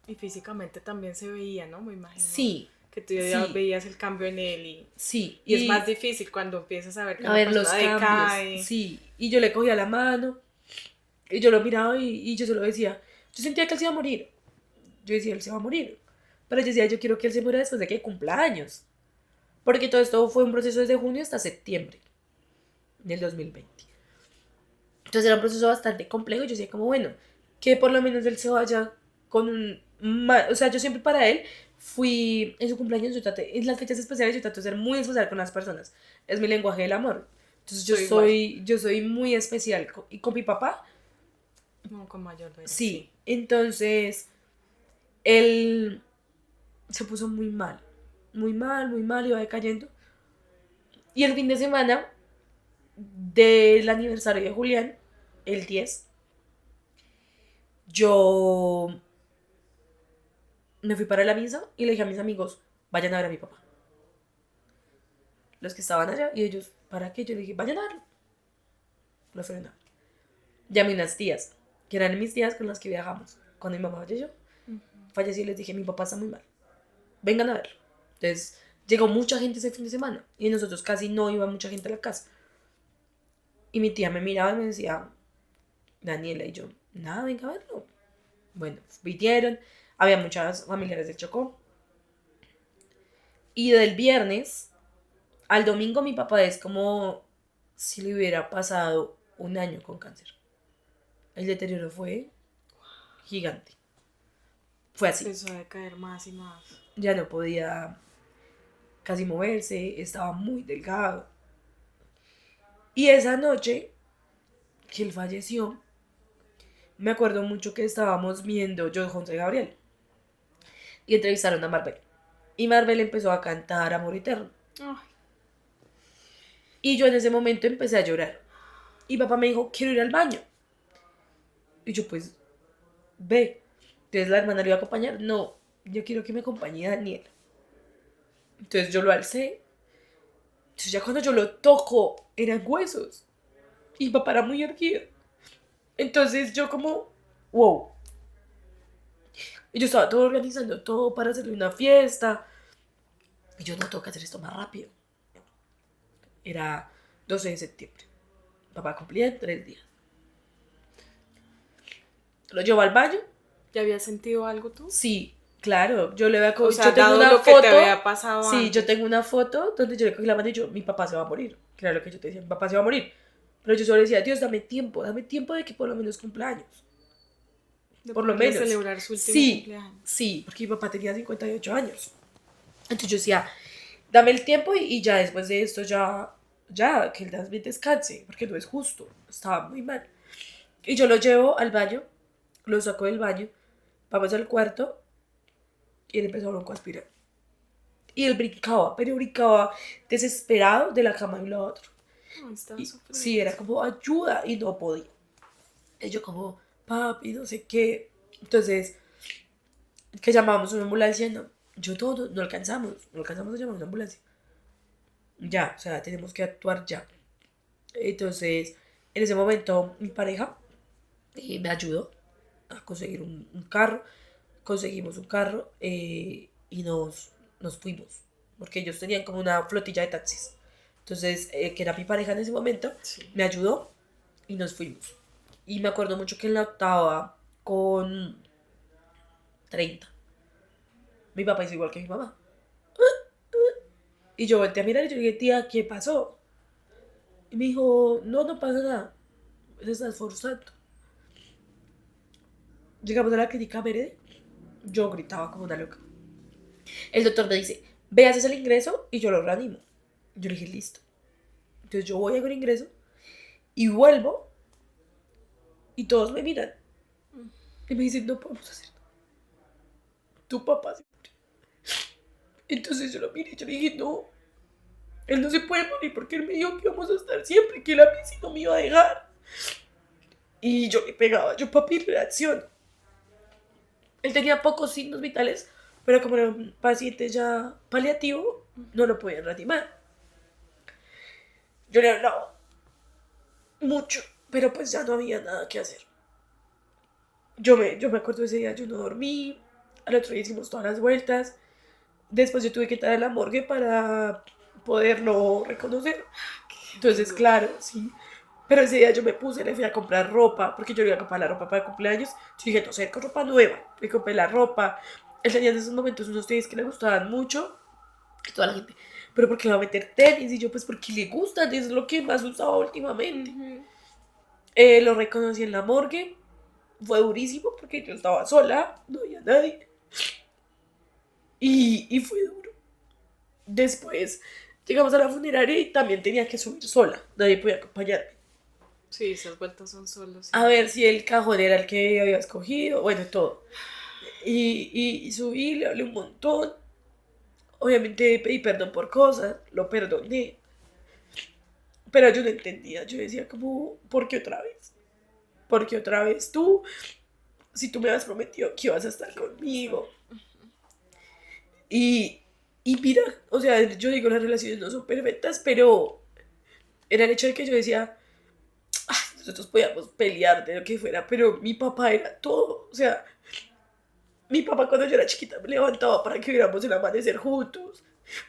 Y físicamente también se veía, ¿no? Me imagino. Sí. Que tú ya veías el cambio en él y... Sí. Y es más difícil cuando empiezas a ver que a ver los cambios. Decae. Sí. Y yo le cogía la mano y yo lo miraba y yo se lo decía. Yo sentía que él se iba a morir. Yo decía, él se va a morir. Pero yo decía, yo quiero que él se muera después de que cumpla años. Porque todo esto fue un proceso desde junio hasta septiembre del 2020. Entonces era un proceso bastante complejo. Yo decía como, bueno, que por lo menos él se vaya con un... O sea, yo siempre para él fui en su cumpleaños, en las fechas especiales yo trato de ser muy especial con las personas. Es mi lenguaje del amor. Entonces yo soy muy especial. Y con mi papá... No, con mayor vez. Sí. Entonces, él se puso muy mal, iba decayendo. Y el fin de semana del aniversario de Julián, el 10, yo me fui para la misa y le dije a mis amigos, vayan a ver a mi papá. Los que estaban allá, y ellos, ¿para qué? Yo le dije, vayan a verlo. No fueron nada. Llamé a unas tías, que eran mis tías con las que viajamos. Cuando mi mamá falleció, les dije, mi papá está muy mal, vengan a verlo. Entonces llegó mucha gente ese fin de semana y nosotros casi no iba mucha gente a la casa. Y mi tía me miraba y me decía, Daniela, y yo, nada, venga a verlo. Bueno, vinieron, había muchas familiares del Chocó. Y del viernes al domingo mi papá es como si le hubiera pasado un año con cáncer. El deterioro fue gigante. Fue así. Empezó a decaer más y más. Ya no podía casi moverse, estaba muy delgado. Y esa noche que él falleció, me acuerdo mucho que estábamos viendo Yo, José Gabriel, y entrevistaron a Marvel. Y Marvel empezó a cantar Amor Eterno. Ay. Y yo en ese momento empecé a llorar. Y papá me dijo, quiero ir al baño. Y yo, pues, ve. Entonces la hermana le iba a acompañar. No, yo quiero que me acompañe Daniel. Entonces yo lo alcé. Entonces ya cuando yo lo toco, eran huesos. Y papá era muy erguido. Entonces yo como, wow. Y yo estaba todo organizando todo para hacerle una fiesta. Y yo no tengo que hacer esto más rápido. Era 12 de septiembre. Papá cumplía en 3 días. Lo llevo al baño. ¿Ya habías sentido algo tú? Sí, claro. Yo le voy a O sea, yo tengo dado una lo foto. que te había pasado Sí, antes. yo tengo una foto donde yo le cogí la mano y yo, mi papá se va a morir. Que era lo que yo te decía, mi papá se va a morir. Pero yo solo decía, Dios, dame tiempo de que por lo menos cumpla años. De Por lo poderle menos. celebrar su último Sí, cumpleaños. sí, porque mi papá tenía 58 años. Entonces yo decía, dame el tiempo y ya después de esto ya, que él también descanse, porque no es justo, estaba muy mal. Y yo lo llevo al baño, lo saco del baño, vamos al cuarto y él empezó a broncoaspirar. Y él brincaba, pero brincaba desesperado de la cama de un lado a otro. No, estaba Y sufriendo. sí, era como ayuda y no podía. Y yo como, papi, no sé qué. Entonces, que llamábamos a una ambulancia, no alcanzamos a llamar a una ambulancia. Ya, o sea, tenemos que actuar ya. Entonces, en ese momento, mi pareja me ayudó a conseguir un carro. Conseguimos un carro y nos fuimos. Porque ellos tenían como una flotilla de taxis. Entonces, que era mi pareja en ese momento, Sí. me ayudó y nos fuimos. Y me acuerdo mucho que en la octava, con 30, mi papá hizo igual que mi mamá. Y yo volteé a mirar y yo dije, tía, ¿qué pasó? Y me dijo, no pasa nada. Se está esforzando. Llegamos a la clínica Verde. Yo gritaba como una loca. El doctor me dice, ve, haces el ingreso y yo lo reanimo. Yo le dije, listo. Entonces yo voy a hacer el ingreso y vuelvo y todos me miran. Y me dicen, no podemos hacerlo. Tu papá se murió. Entonces yo lo miré y yo le dije, no. Él no se puede morir porque él me dijo que íbamos a estar siempre, que él a mí sí no me iba a dejar. Y yo le pegaba, yo papi, reacción. Él tenía pocos signos vitales, pero como era un paciente ya paliativo, no lo podían reanimar. Yo le hablaba mucho, pero pues ya no había nada que hacer. Yo me acuerdo ese día, yo no dormí, al otro día hicimos todas las vueltas, después yo tuve que estar en la morgue para poderlo reconocer. Entonces, claro, sí. Pero ese día yo me puse, le fui a comprar ropa, porque yo le iba a comprar la ropa para el cumpleaños. Yo dije, no sé, con ropa nueva. Le compré la ropa. Él tenía en esos momentos unos tenis que le gustaban mucho. Y toda la gente, pero ¿por qué le va a meter tenis? Y yo, pues porque le gustan, es lo que más usaba últimamente. Lo reconocí en la morgue. Fue durísimo porque yo estaba sola, no había nadie. Y fue duro. Después llegamos a la funeraria y también tenía que subir sola. Nadie podía acompañarme. Sí, esas vueltas son solos. Sí. A ver si el cajón era el que había escogido, bueno, todo. Y subí, le hablé un montón. Obviamente pedí perdón por cosas, lo perdoné. Pero yo no entendía, yo decía como, ¿por qué otra vez? ¿Por qué otra vez tú? Si tú me habías prometido que ibas a estar conmigo. Y mira, o sea, yo digo, las relaciones no son perfectas, pero era el hecho de que yo decía, nosotros podíamos pelear de lo que fuera, pero mi papá era todo. O sea, mi papá cuando yo era chiquita me levantaba para que viéramos el amanecer juntos.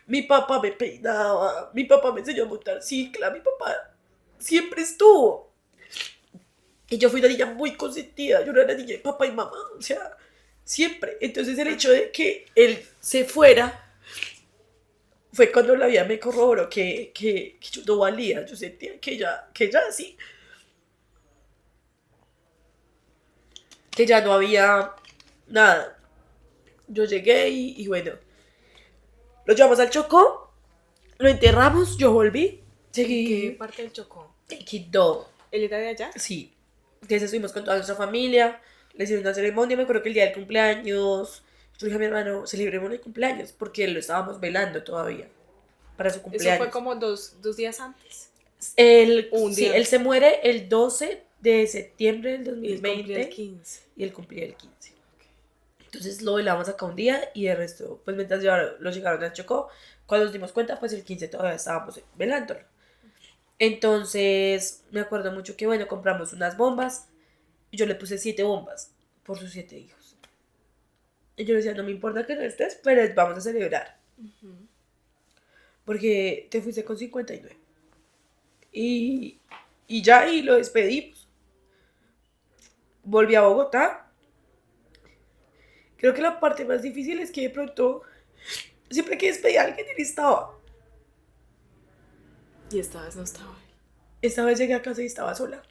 Mi papá me peinaba, mi papá me enseñó a montar cicla, mi papá siempre estuvo. Y yo fui una niña muy consentida, yo era una niña de papá y mamá, o sea, siempre. Entonces el hecho de que él se fuera fue cuando la vida me corroboró que yo no valía, yo sentía que ya sí, que ya no había nada. Yo llegué y bueno, lo llevamos al Chocó, lo enterramos, yo volví, ¿En qué seguí parte del Chocó? en Quito. ¿Él era de allá? Sí, entonces estuvimos con toda nuestra familia, le hicieron una ceremonia, me acuerdo que el día del cumpleaños, yo le dije a mi hermano, celebremos el cumpleaños, porque lo estábamos velando todavía, para su Eso fue cumpleaños. como dos días antes. Sí, día. él se muere el 12 de septiembre del Y él 2020 cumplía el 15. y él cumplía el 15. Entonces lo velamos acá un día y el resto, pues mientras lo llegaron al Chocó, cuando nos dimos cuenta, pues el 15 todavía estábamos velándolo. Entonces me acuerdo mucho que, bueno, compramos unas bombas y yo le puse 7 bombas por sus 7 hijos. Y yo le decía, no me importa que no estés, pero vamos a celebrar. porque te fuiste con 59. Y ya, y lo despedimos. Volví a Bogotá. Creo que la parte más difícil es que de pronto, siempre que despedía a alguien, él estaba. Y esta vez no estaba él. Esta vez llegué a casa y estaba sola.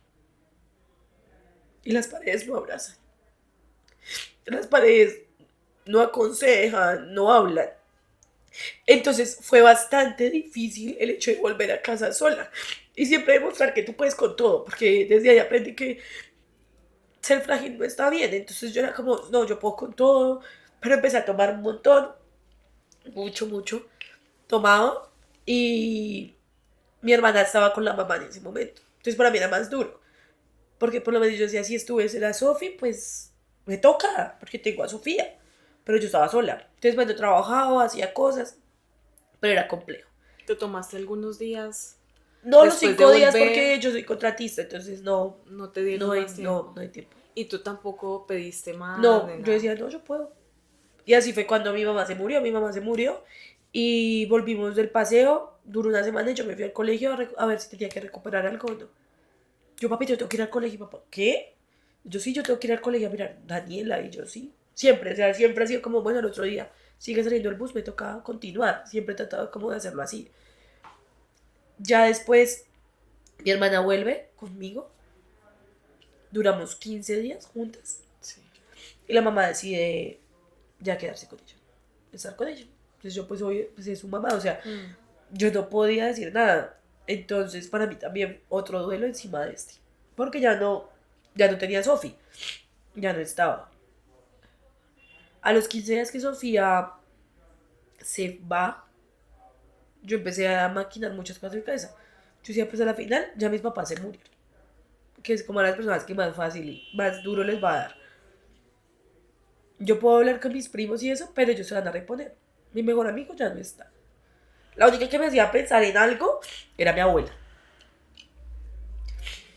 Y las paredes no abrazan. Las paredes no aconsejan, no hablan. Entonces fue bastante difícil el hecho de volver a casa sola. Y siempre demostrar que tú puedes con todo, porque desde ahí aprendí que ser frágil no está bien. Entonces yo era como, no, yo puedo con todo. Pero empecé a tomar un montón, mucho. Tomaba y mi hermana estaba con la mamá en ese momento. Entonces para mí era más duro. Porque por lo menos yo decía, si estuviese la Sofi, pues me toca, porque tengo a Sofía. Pero yo estaba sola. Entonces cuando trabajaba, hacía cosas, pero era complejo. ¿Te tomaste algunos días? No los Después de 5 días volver, porque yo soy contratista, entonces no, no te dieron no hay, más tiempo. no hay tiempo. Y tú tampoco pediste más. No, de yo nada. decía, no, yo puedo. Y así fue cuando mi mamá se murió y volvimos del paseo, duró una semana y yo me fui al colegio a ver si tenía que recuperar algo o no. Yo, papi, yo tengo que ir al colegio, papá. ¿Qué? Yo sí, yo tengo que ir al colegio a mirar Daniela y yo sí. Siempre, o sea, siempre ha sido como, bueno, el otro día sigue saliendo el bus, me toca continuar. Siempre he tratado como de hacerlo así. Ya después, mi hermana vuelve conmigo. Duramos 15 días juntas. Sí. Y la mamá decide ya quedarse con ella, estar con ella. Entonces yo pues, pues es su mamá, o sea, yo no podía decir nada. Entonces para mí también otro duelo encima de este. Porque ya no tenía a Sofi, ya no estaba. A los 15 días que Sofía se va, yo empecé a maquinar muchas cosas en cabeza. Yo decía, pues a la final ya mis papás se murieron. Que es como a las personas que más fácil, más duro les va a dar. Yo puedo hablar con mis primos y eso, pero ellos se van a reponer. Mi mejor amigo ya no está. La única que me hacía pensar en algo era mi abuela.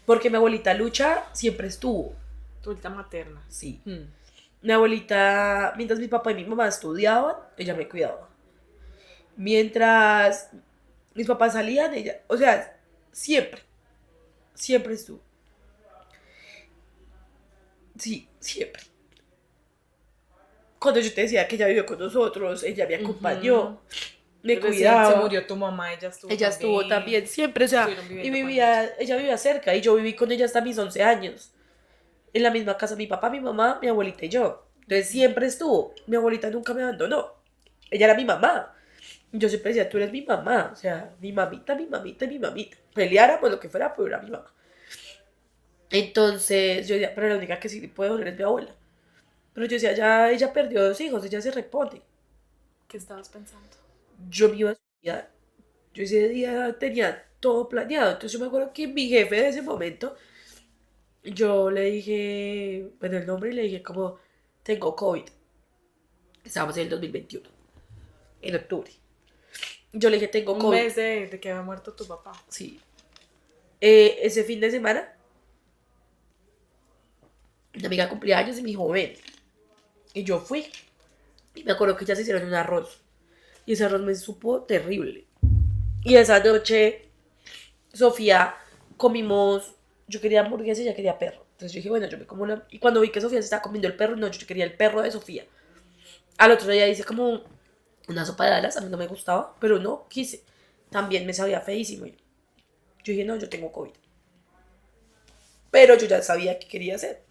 Porque mi abuelita Lucha siempre estuvo. Tu abuelita materna. Sí. Mi abuelita, mientras mi papá y mi mamá estudiaban, ella me cuidaba. Mientras mis papás salían, ella, o sea, siempre estuvo. Sí, siempre. Cuando yo te decía que ella vivió con nosotros, ella me acompañó, me Pero cuidaba. se murió tu mamá, ella estuvo también siempre, o sea, ella vivía cerca y yo viví con ella hasta mis 11 años. En la misma casa, mi papá, mi mamá, mi abuelita y yo. Entonces siempre estuvo. Mi abuelita nunca me abandonó. Ella era mi mamá. Yo siempre decía, tú eres mi mamá. O sea, mi mamita. Peleáramos lo que fuera, pero era mi mamá. Entonces yo decía, pero la única que sí puede doler es mi abuela. Pero yo decía, ya ella perdió 2 hijos, ella se repone. ¿Qué estabas pensando? Yo me iba a suicidar. Yo ese día tenía todo planeado. Entonces yo me acuerdo que mi jefe de ese momento, yo le dije, bueno, el nombre y le dije como, tengo COVID. Estábamos en el 2021, en octubre. Yo le dije, tengo COVID. Un mes de que había muerto tu papá. Sí. Ese fin de semana, una amiga cumplía años y me dijo, ven. Y yo fui. Y me acuerdo que ya se hicieron un arroz. Y ese arroz me supo terrible. Y esa noche, Sofía, comimos, yo quería hamburguesa y ella quería perro. Entonces yo dije, bueno, yo me como una... Y cuando vi que Sofía se estaba comiendo el perro, no, yo quería el perro de Sofía. Al otro día hice como una sopa de alas, a mí no me gustaba, pero no quise. También me sabía feísimo. Yo dije, no, yo tengo COVID. Pero yo ya sabía qué quería hacer.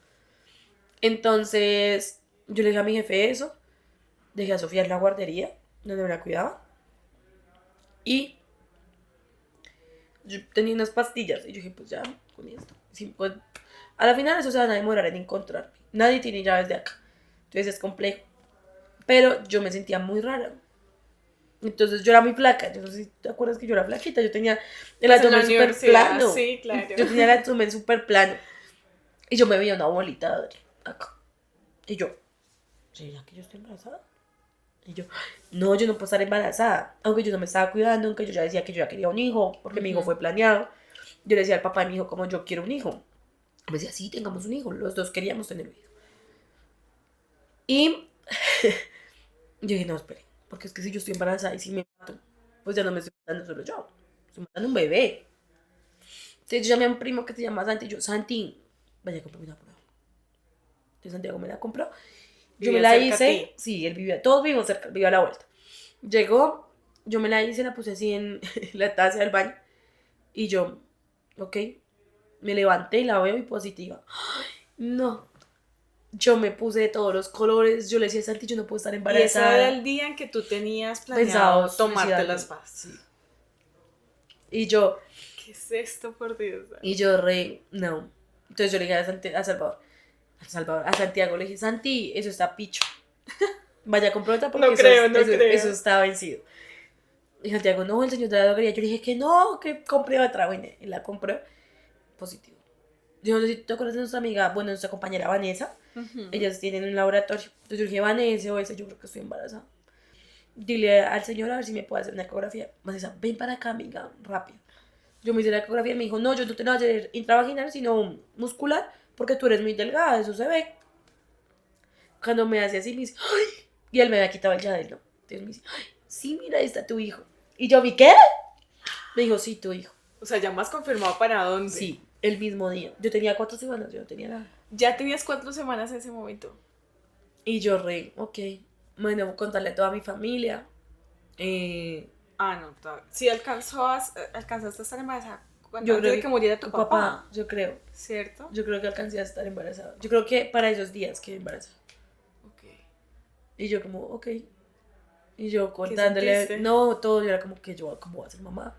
Entonces, yo le dije a mi jefe eso. Dejé a Sofía en la guardería, donde me la cuidaba. Y yo tenía unas pastillas. Y yo dije, pues ya, con esto. Sí, pues, a la final eso se van a demorar en encontrarme. Nadie tiene llaves de acá. Entonces es complejo. Pero yo me sentía muy rara. Entonces yo era muy flaca. Yo no sé si te acuerdas que yo era flaquita. Yo tenía el abdomen súper plano. Sí, claro. Yo tenía el abdomen súper plano. Y yo me veía una bolita de acá. Y yo, ¿será que yo estoy embarazada? Y yo, no, yo no puedo estar embarazada. Aunque yo no me estaba cuidando, aunque yo ya decía que yo ya quería un hijo, porque mi hijo fue planeado. Yo le decía al papá de mi hijo, como yo quiero un hijo. Me decía, sí, tengamos un hijo. Los dos queríamos tener un hijo. Y yo dije, no, espere, porque es que si yo estoy embarazada y si me mato. pues ya no me estoy matando solo yo, estoy matando un bebé. Entonces yo llamé a un primo que se llama Santi, y yo, Santi, vaya a comprarme una prueba. Entonces Santiago me la compró. Yo me Vivía la cerca a ti. hice, sí, él vivía, todos vivimos cerca, vivía a la vuelta. Llegó, yo me la hice, la puse así en la taza del baño. Y yo, ok, me levanté y la veo y positiva. No, yo me puse de todos los colores. Yo le decía a Santi, yo no puedo estar Y ese era embarazada. el día en que tú tenías Pensaba planeado tomarte suicidarme. las pastas. Sí. Y yo, ¿Qué es esto, por Dios? no. Entonces yo le dije a Santiago, le dije, Santi, eso está picho. Vaya, compró otra porque No creo, no eso creo. está vencido. Y Santiago, no, el señor de la droguería. Yo le dije que no, que compré otra. Bueno, y la compró. Positivo. Yo no sé si te acuerdas de nuestra amiga, bueno, nuestra compañera Vanessa. Ujú. Ellas tienen un laboratorio. Entonces yo le dije, Vanessa, o esa, yo creo que estoy embarazada. Dile al señor a ver si me puede hacer una ecografía. Vanessa, ven para acá, amiga, rápido. Yo me hice la ecografía y me dijo, no, yo no te la voy a hacer intravaginal, sino muscular, porque tú eres muy delgada, eso se ve. Cuando me hace así, me dice, ¡ay! Y él me había quitado el Yadel, ¿no? Entonces me dice, ¡ay! Sí, mira, ahí está tu hijo. Y yo, ¿vi qué? Me dijo, sí, tu hijo. O sea, ya más confirmado para dónde. Sí, el mismo día. Yo tenía 4 semanas, yo no tenía nada. Ya tenías 4 semanas en ese momento. Y yo ok. Bueno, contarle a toda mi familia. Ah, no, sí alcanzaste a estar embarazada Yo antes creo de que muriera tu papá. yo creo. ¿Cierto? Yo creo que alcancé a estar embarazada. Yo creo que para esos días quedé embarazada. Ok. Y yo como, ok. Y yo ¿Qué contándole, sentiste? no, todo, yo era como que yo, ¿cómo voy a ser mamá?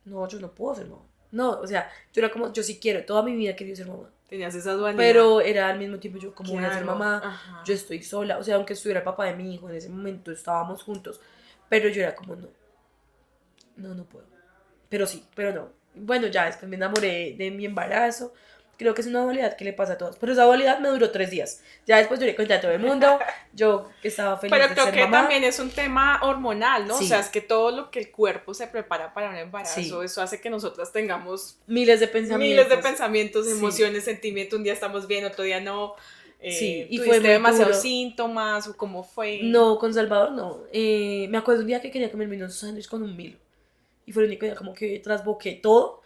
No, yo no puedo ser mamá. No, o sea, yo era como, yo sí quiero, toda mi vida he querido ser mamá. Tenías esa dualidad. Pero era al mismo tiempo yo, ¿cómo voy a ser Claro, mamá? ajá. Yo estoy sola. O sea, aunque estuviera el papá de mi hijo, en ese momento estábamos juntos. Pero yo era como, no puedo. Pero sí, pero no. Bueno, ya después me enamoré de mi embarazo. Creo que es una dualidad que le pasa a todos. Pero esa dualidad me duró 3 días. Ya después yo le conté a todo el mundo. Yo estaba feliz Pero de creo ser que mamá. también es un tema hormonal, ¿no? Sí. O sea, es que todo lo que el cuerpo se prepara para un embarazo, Sí. eso hace que nosotras tengamos Miles de pensamientos. miles de pensamientos, Sí. emociones, sentimientos. Un día estamos bien, otro día no. Sí, y fue ¿Tuviste muy demasiados duro. síntomas o cómo fue? No, con Salvador no. Me acuerdo un día que quería comerme unos sándwiches con un Milo. Y fue el único día como que trasboqué todo.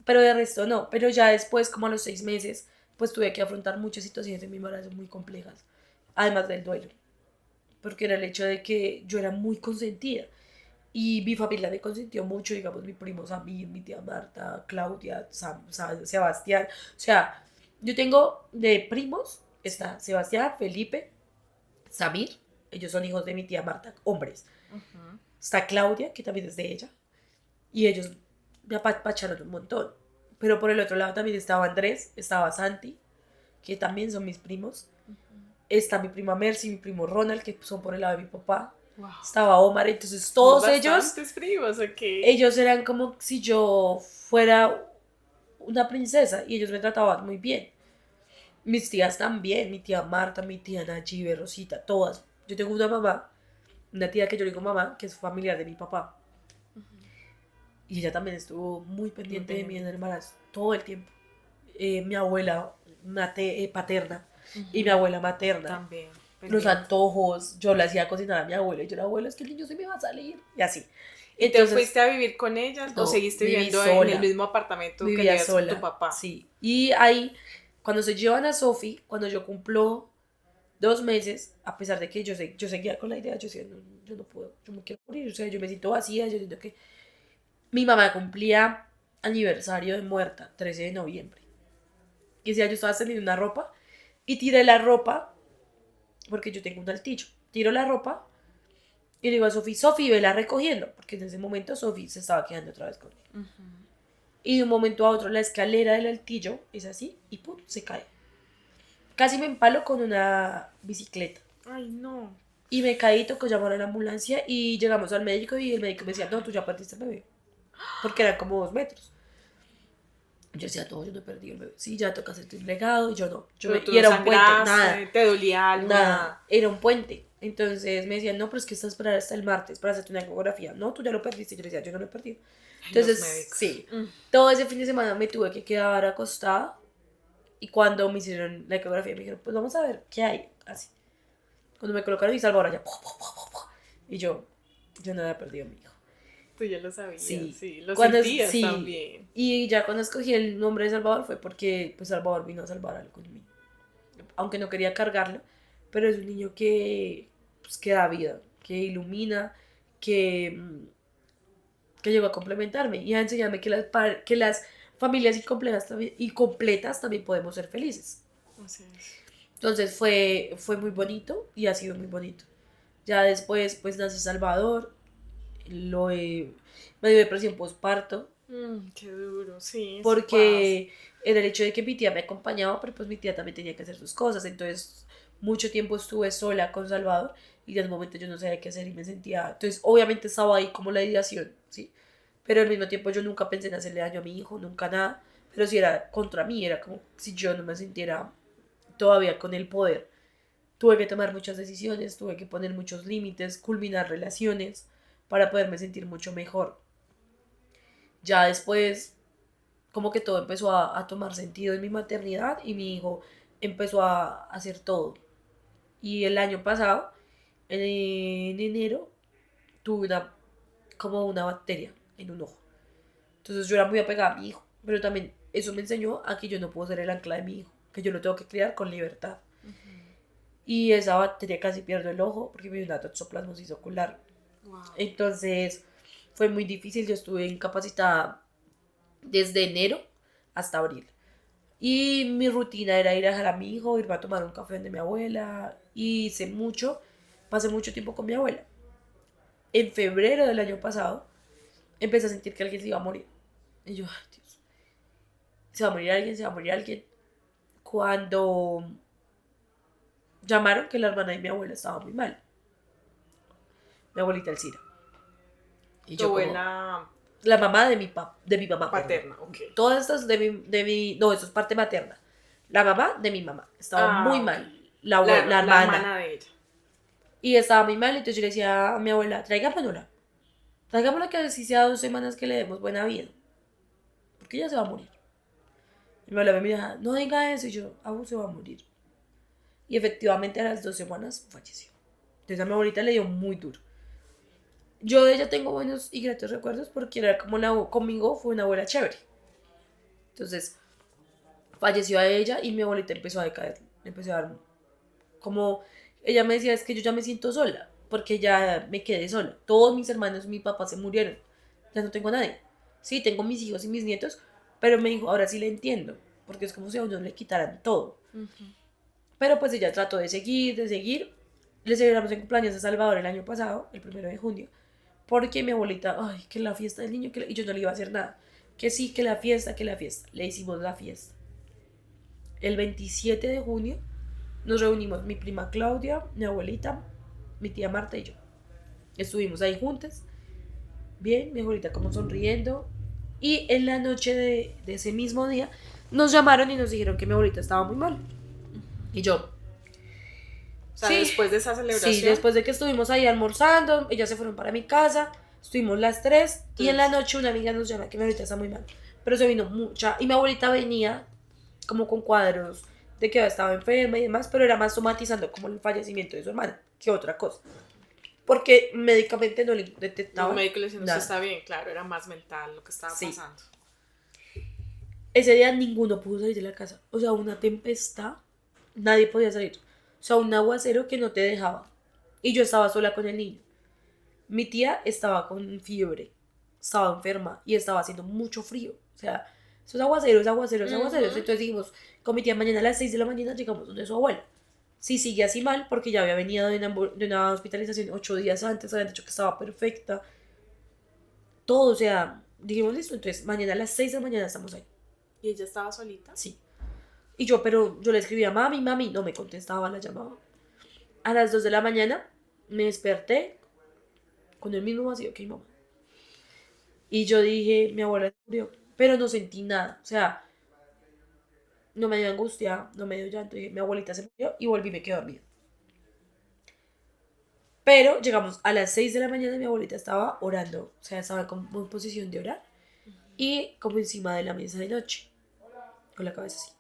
Pero de resto no. Pero ya después, como a los 6 meses, pues tuve que afrontar muchas situaciones en mi embarazo muy complejas. Además del duelo. Porque era el hecho de que yo era muy consentida. Y mi familia me consintió mucho, digamos, mi primo Samir, mi tía Marta, Claudia, Sebastián. O sea, yo tengo de primos, está Sebastián, Felipe, Samir, ellos son hijos de mi tía Marta, hombres. Ujú. Está Claudia, que también es de ella, y ellos me apapacharon un montón. Pero por el otro lado también estaba Andrés, estaba Santi, que también son mis primos. Está mi prima Mercy, mi primo Ronald, que son por el lado de mi papá. Wow. Estaba Omar, entonces todos ellos, Bastantes primos, ok. ellos eran como si yo fuera una princesa y ellos me trataban muy bien. Mis tías también, mi tía Marta, mi tía Nayibe, Rosita, todas. Yo tengo una mamá, una tía que yo le digo mamá, que es familiar de mi papá. Y ella también estuvo muy pendiente de mí en el embarazo, todo el tiempo. Mi abuela paterna y mi abuela materna. También. Los pendiente. antojos, yo le hacía cocinar a mi abuela y yo, abuela, es que el niño se me va a salir. Y así. ¿Y te fuiste a vivir con ellas No, o seguiste viví viviendo sola. en el mismo apartamento que vivía vivías con sola. tu papá? Sí. Y ahí, cuando se llevan a Sofi, cuando yo cumplo 2 meses, a pesar de que yo seguía con la idea, yo decía, no, yo no puedo, yo me quiero morir, o sea, yo me siento vacía, yo siento que mi mamá cumplía aniversario de muerta, 13 de noviembre. Y decía, yo estaba saliendo una ropa y tiré la ropa, porque yo tengo un altillo, tiro la ropa y le digo a Sofi, vela recogiendo, porque en ese momento Sofi se estaba quedando otra vez conmigo. Y de un momento a otro la escalera del altillo es así y ¡pum! Se cae. Casi me empalo con una bicicleta. Ay, no. Y me caí, tocó llamar a la ambulancia y llegamos al médico y el médico me decía, no, tú ya perdiste el bebé. Porque eran como 2 metros. Yo decía, no, yo no perdí el bebé. Sí, ya toca hacerte un legado. Y yo no. Pero tú y era no un puente, sangraste, nada. ¿te dolía algo? Nada, era un puente. Entonces me decían, no, pero es que estás a esperar hasta el martes para hacerte una ecografía. No, tú ya lo perdiste. Yo le decía, yo no lo he perdido. Entonces, Los médicos. sí, todo ese fin de semana me tuve que quedar acostada. Y cuando me hicieron la ecografía, me dijeron, pues vamos a ver qué hay. Así. Cuando me colocaron mi Salvador, ya. Y yo no había perdido a mi hijo. Tú ya lo sabías, Sí. sí, lo Cuando, sentías sí. también. Y ya cuando escogí el nombre de Salvador fue porque pues Salvador vino a salvar algo en mí. Aunque no quería cargarlo, pero es un niño que, pues, que da vida, que ilumina, que, que llegó a complementarme y a enseñarme que las familias y completas también podemos ser felices. Así es. Entonces fue muy bonito y ha sido muy bonito. Ya después pues nace Salvador, me dio depresión postparto, Qué duro, sí, eso pasa. porque era el hecho de que mi tía me acompañaba, pero pues mi tía también tenía que hacer sus cosas, entonces mucho tiempo estuve sola con Salvador y en un momento yo no sabía qué hacer y me sentía, entonces obviamente estaba ahí como la ideación, ¿sí? Pero al mismo tiempo yo nunca pensé en hacerle daño a mi hijo, nunca nada, pero si era contra mí, era como si yo no me sintiera todavía con el poder. Tuve que tomar muchas decisiones, tuve que poner muchos límites, culminar relaciones para poderme sentir mucho mejor. Ya después como que todo empezó a tomar sentido en mi maternidad y mi hijo empezó a hacer todo. Y el año pasado, en enero, tuve como una bacteria en un ojo. Entonces yo era muy apegada a mi hijo, pero también eso me enseñó a que yo no puedo ser el ancla de mi hijo, que yo lo tengo que criar con libertad. Y esa bacteria casi pierdo el ojo porque me dio una toxoplasmosis ocular. Wow. Entonces fue muy difícil, yo estuve incapacitada desde enero hasta abril. Y mi rutina era ir a dejar a mi hijo, irme a tomar un café de mi abuela. Y pasé mucho tiempo con mi abuela. En febrero del año pasado, empecé a sentir que alguien se iba a morir. Y yo, ay Dios, se va a morir alguien, se va a morir alguien. Cuando llamaron que la hermana de mi abuela estaba muy mal. Mi abuelita Elcira. Y Tu yo como, abuela la mamá de mi mamá. paterna, Perdón. ok. Todas estas no, eso es parte materna. La mamá de mi mamá estaba muy Ok. mal. La La hermana. hermana de ella. Y estaba muy mal, entonces yo le decía a mi abuela, tráigamela. Traigámosla que así sea 2 semanas que le demos buena vida. Porque ella se va a morir. Y mi abuela me mira, no diga eso. Y yo, aún se va a morir. Y efectivamente a las 2 semanas falleció. Entonces a mi abuelita le dio muy duro. Yo de ella tengo buenos y gratos recuerdos porque era como conmigo fue una abuela chévere. Entonces falleció a ella y mi abuelita empezó a decaer. Le empezó a dar como, ella me decía, es que yo ya me siento sola, porque ya me quedé sola. Todos mis hermanos y mi papá se murieron. Ya no tengo a nadie. Sí, tengo mis hijos y mis nietos, pero me dijo, ahora sí le entiendo, porque es como si a uno le quitaran todo. Pero pues ella trató de seguir, de seguir. Le celebramos el cumpleaños de Salvador el año pasado, el 1 de junio, porque mi abuelita, ay, que la fiesta del niño, y yo no le iba a hacer nada. Que sí, que la fiesta, que la fiesta. Le hicimos la fiesta. El 27 de junio nos reunimos mi prima Claudia, mi abuelita, mi tía Marta y yo. Estuvimos ahí juntas, bien, mi abuelita como sonriendo. Y en la noche de ese mismo día nos llamaron y nos dijeron que mi abuelita estaba muy mal. Y yo, O sea, sí, después de esa celebración. sí, después de que estuvimos ahí almorzando, ellas se fueron para mi casa, estuvimos las tres y en la noche una amiga nos llama que mi abuelita está muy mal. Pero se vino mucha, y mi abuelita venía como con cuadros de que estaba enferma y demás, pero era más somatizando como el fallecimiento de su hermana que otra cosa. Porque médicamente no le detectaban Los médicos le decían, usted nada. está bien, claro, era más mental lo que estaba Sí. pasando. Ese día ninguno pudo salir de la casa. O sea, una tempestad, nadie podía salir. O sea, un aguacero que no te dejaba. Y yo estaba sola con el niño. Mi tía estaba con fiebre, estaba enferma y estaba haciendo mucho frío. O sea, esos aguaceros. Entonces dijimos, con mi tía mañana a las 6 de la mañana llegamos donde su abuela. Si sigue así mal, porque ya había venido de una hospitalización 8 días antes, habían dicho que estaba perfecta. Todo, o sea, dijimos listo, entonces mañana a las 6 de la mañana estamos ahí. ¿Y ella estaba solita? Sí. Pero yo le escribía, mami, no me contestaba la llamada. A las 2 de la mañana me desperté con el mismo vacío que mi mamá. Y yo dije, mi abuela se murió, pero no sentí nada. O sea, no me dio angustia, no me dio llanto. Dije, mi abuelita se murió y volví y me quedé dormida. Pero llegamos a las 6 de la mañana y mi abuelita estaba orando. O sea, estaba como en posición de orar. Y como encima de la mesa de noche. Con la cabeza así.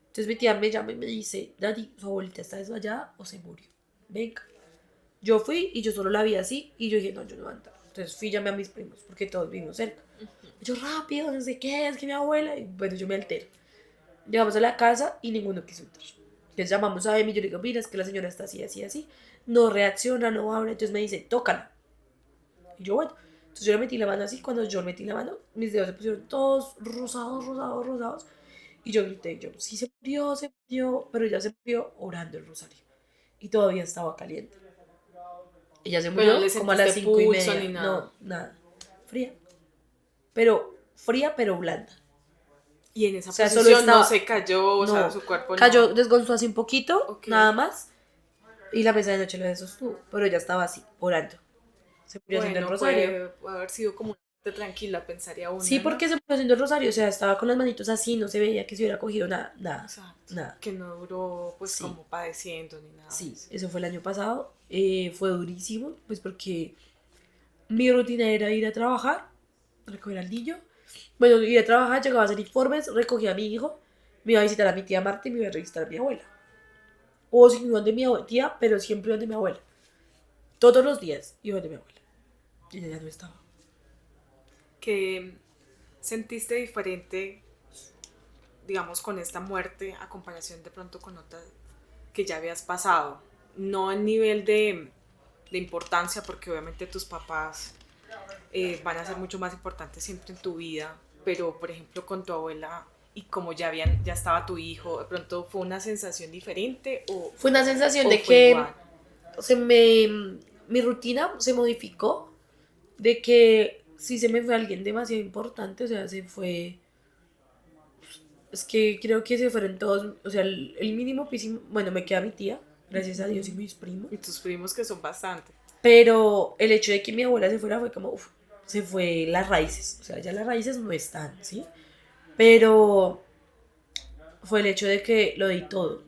Entonces mi tía me llama y me dice, Dani, su abuelita está desmayada o se murió. Venga. Yo fui y yo solo la vi así y yo dije, no, yo no voy a entrar. Entonces fui y llamé a mis primos, porque todos vivimos cerca. Yo, rápido, no sé qué, es que mi abuela, y bueno, yo me altero. Llegamos a la casa y ninguno quiso entrar. Entonces llamamos a Emi y yo le digo, mira, es que la señora está así, así, así. No reacciona, no habla. Entonces me dice, tócala. Y yo, bueno. Entonces yo le metí la mano así. Cuando yo le metí la mano, mis dedos se pusieron todos rosados, rosados, rosados. Y yo grité, yo, sí se murió. Pero ella se murió orando el rosario. Y todavía estaba caliente. Ella se Pero murió no le como a las sentiste 5:30. pulso ni nada. No, nada. Fría. Pero blanda. Y en esa O sea, solo posición no estaba- se cayó, o sea, No, su cuerpo cayó, no. desgonzó así un poquito, Ok. nada más. Y la mesa de noche lo sostuvo. Pero ella estaba así, orando. Se murió haciendo el Bueno, rosario. puede haber sido como una muerte tranquila, pensaría uno, Sí, ¿no? porque se murió haciendo el rosario. O sea, estaba con las manitos así, no se veía que se hubiera cogido nada. Nada. Exacto. Nada. Que no duró, pues, Sí. como padeciendo ni nada. Sí, eso fue el año pasado. Fue durísimo, pues porque mi rutina era ir a trabajar, recoger al niño. Bueno, ir a trabajar, llegaba a hacer informes, recogía a mi hijo, me iba a visitar a mi tía Marta y me iba a visitar a mi abuela. O si no iba de mi tía, pero siempre iba de mi abuela. Todos los días iba de mi abuela. Y ella ya no estaba. ¿Qué sentiste diferente, digamos, con esta muerte a comparación de pronto con otras que ya habías pasado? No en nivel de importancia, porque obviamente tus papás van a ser mucho más importantes siempre en tu vida, pero por ejemplo con tu abuela y como ya estaba tu hijo, de pronto fue una sensación diferente o, Fue una sensación o de fue que igual. mi rutina se modificó, de que si se me fue alguien demasiado importante, o sea, se fue. Es que creo que se fueron todos, o sea, el mínimo písimo, bueno, me queda mi tía, gracias a Dios y mis primos, Y tus primos que son bastante. pero el hecho de que mi abuela se fuera fue como, uff, se fue las raíces, o sea, ya las raíces no están, ¿sí? Pero fue el hecho de que lo di todo.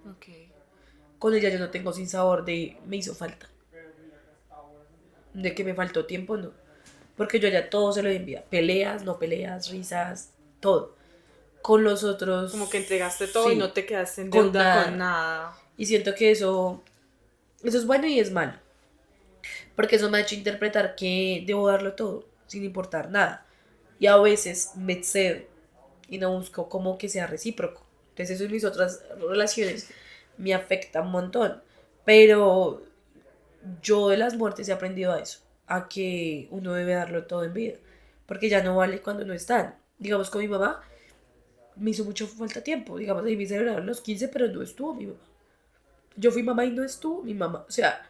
Ok. Con ella yo no tengo sin sabor de me hizo falta, de que me faltó tiempo, no, porque yo ya todo se lo envía, peleas, no peleas, risas, todo. Con los otros, Como que entregaste todo y sí, no te quedaste en con deuda nada. con nada. Y siento que eso es bueno y es malo. Porque eso me ha hecho interpretar que debo darlo todo, sin importar nada. Y a veces me excedo y no busco como que sea recíproco. Entonces eso en mis otras relaciones me afecta un montón. Pero yo de las muertes he aprendido a eso, a que uno debe darlo todo en vida. Porque ya no vale cuando no están. Digamos, con mi mamá me hizo mucho falta tiempo. Digamos, ahí me celebraron los 15, pero no estuvo mi mamá. Yo fui mamá y no estuvo mi mamá. O sea,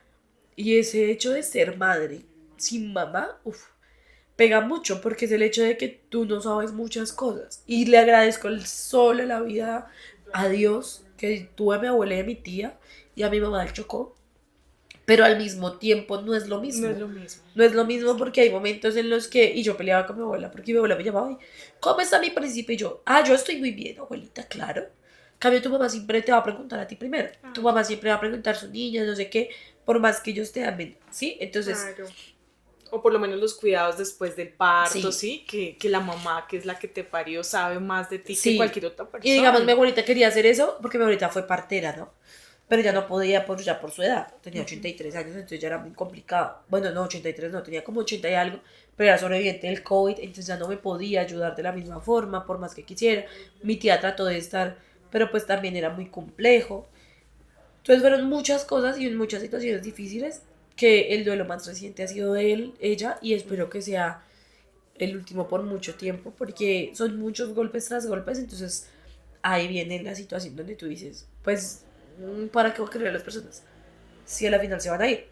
y ese hecho de ser madre sin mamá, uff, pega mucho porque es el hecho de que tú no sabes muchas cosas. Y le agradezco el sol a la vida, a Dios, que tuve a mi abuela y a mi tía y a mi mamá del Chocó. Pero al mismo tiempo no es lo mismo. No es lo mismo. No es lo mismo porque hay momentos en los que, y yo peleaba con mi abuela porque mi abuela me llamaba y, ¿cómo está mi príncipe? Y yo, yo estoy muy bien, abuelita, claro. En cambio, tu mamá siempre te va a preguntar a ti primero. Tu mamá siempre va a preguntar a sus niñas, no sé qué, por más que ellos te amen, ¿sí? Entonces, Claro. O por lo menos los cuidados después del parto, Sí. ¿sí? Que la mamá, que es la que te parió, sabe más de ti que sí. cualquier otra persona. Y digamos, mi abuelita quería hacer eso porque mi abuelita fue partera, ¿no? Pero ya no podía ya por su edad. Tenía 83 años, entonces ya era muy complicado. Bueno, no, 83 no, tenía como 80 y algo, pero era sobreviviente del COVID, entonces ya no me podía ayudar de la misma forma, por más que quisiera. Mi tía trató de estar, pero pues también era muy complejo. Entonces fueron muchas cosas y muchas situaciones difíciles que el duelo más reciente ha sido de él, ella, y espero que sea el último por mucho tiempo, porque son muchos golpes tras golpes, entonces ahí viene la situación donde tú dices, pues, ¿para qué voy a creer a las personas? Si a la final se van a ir.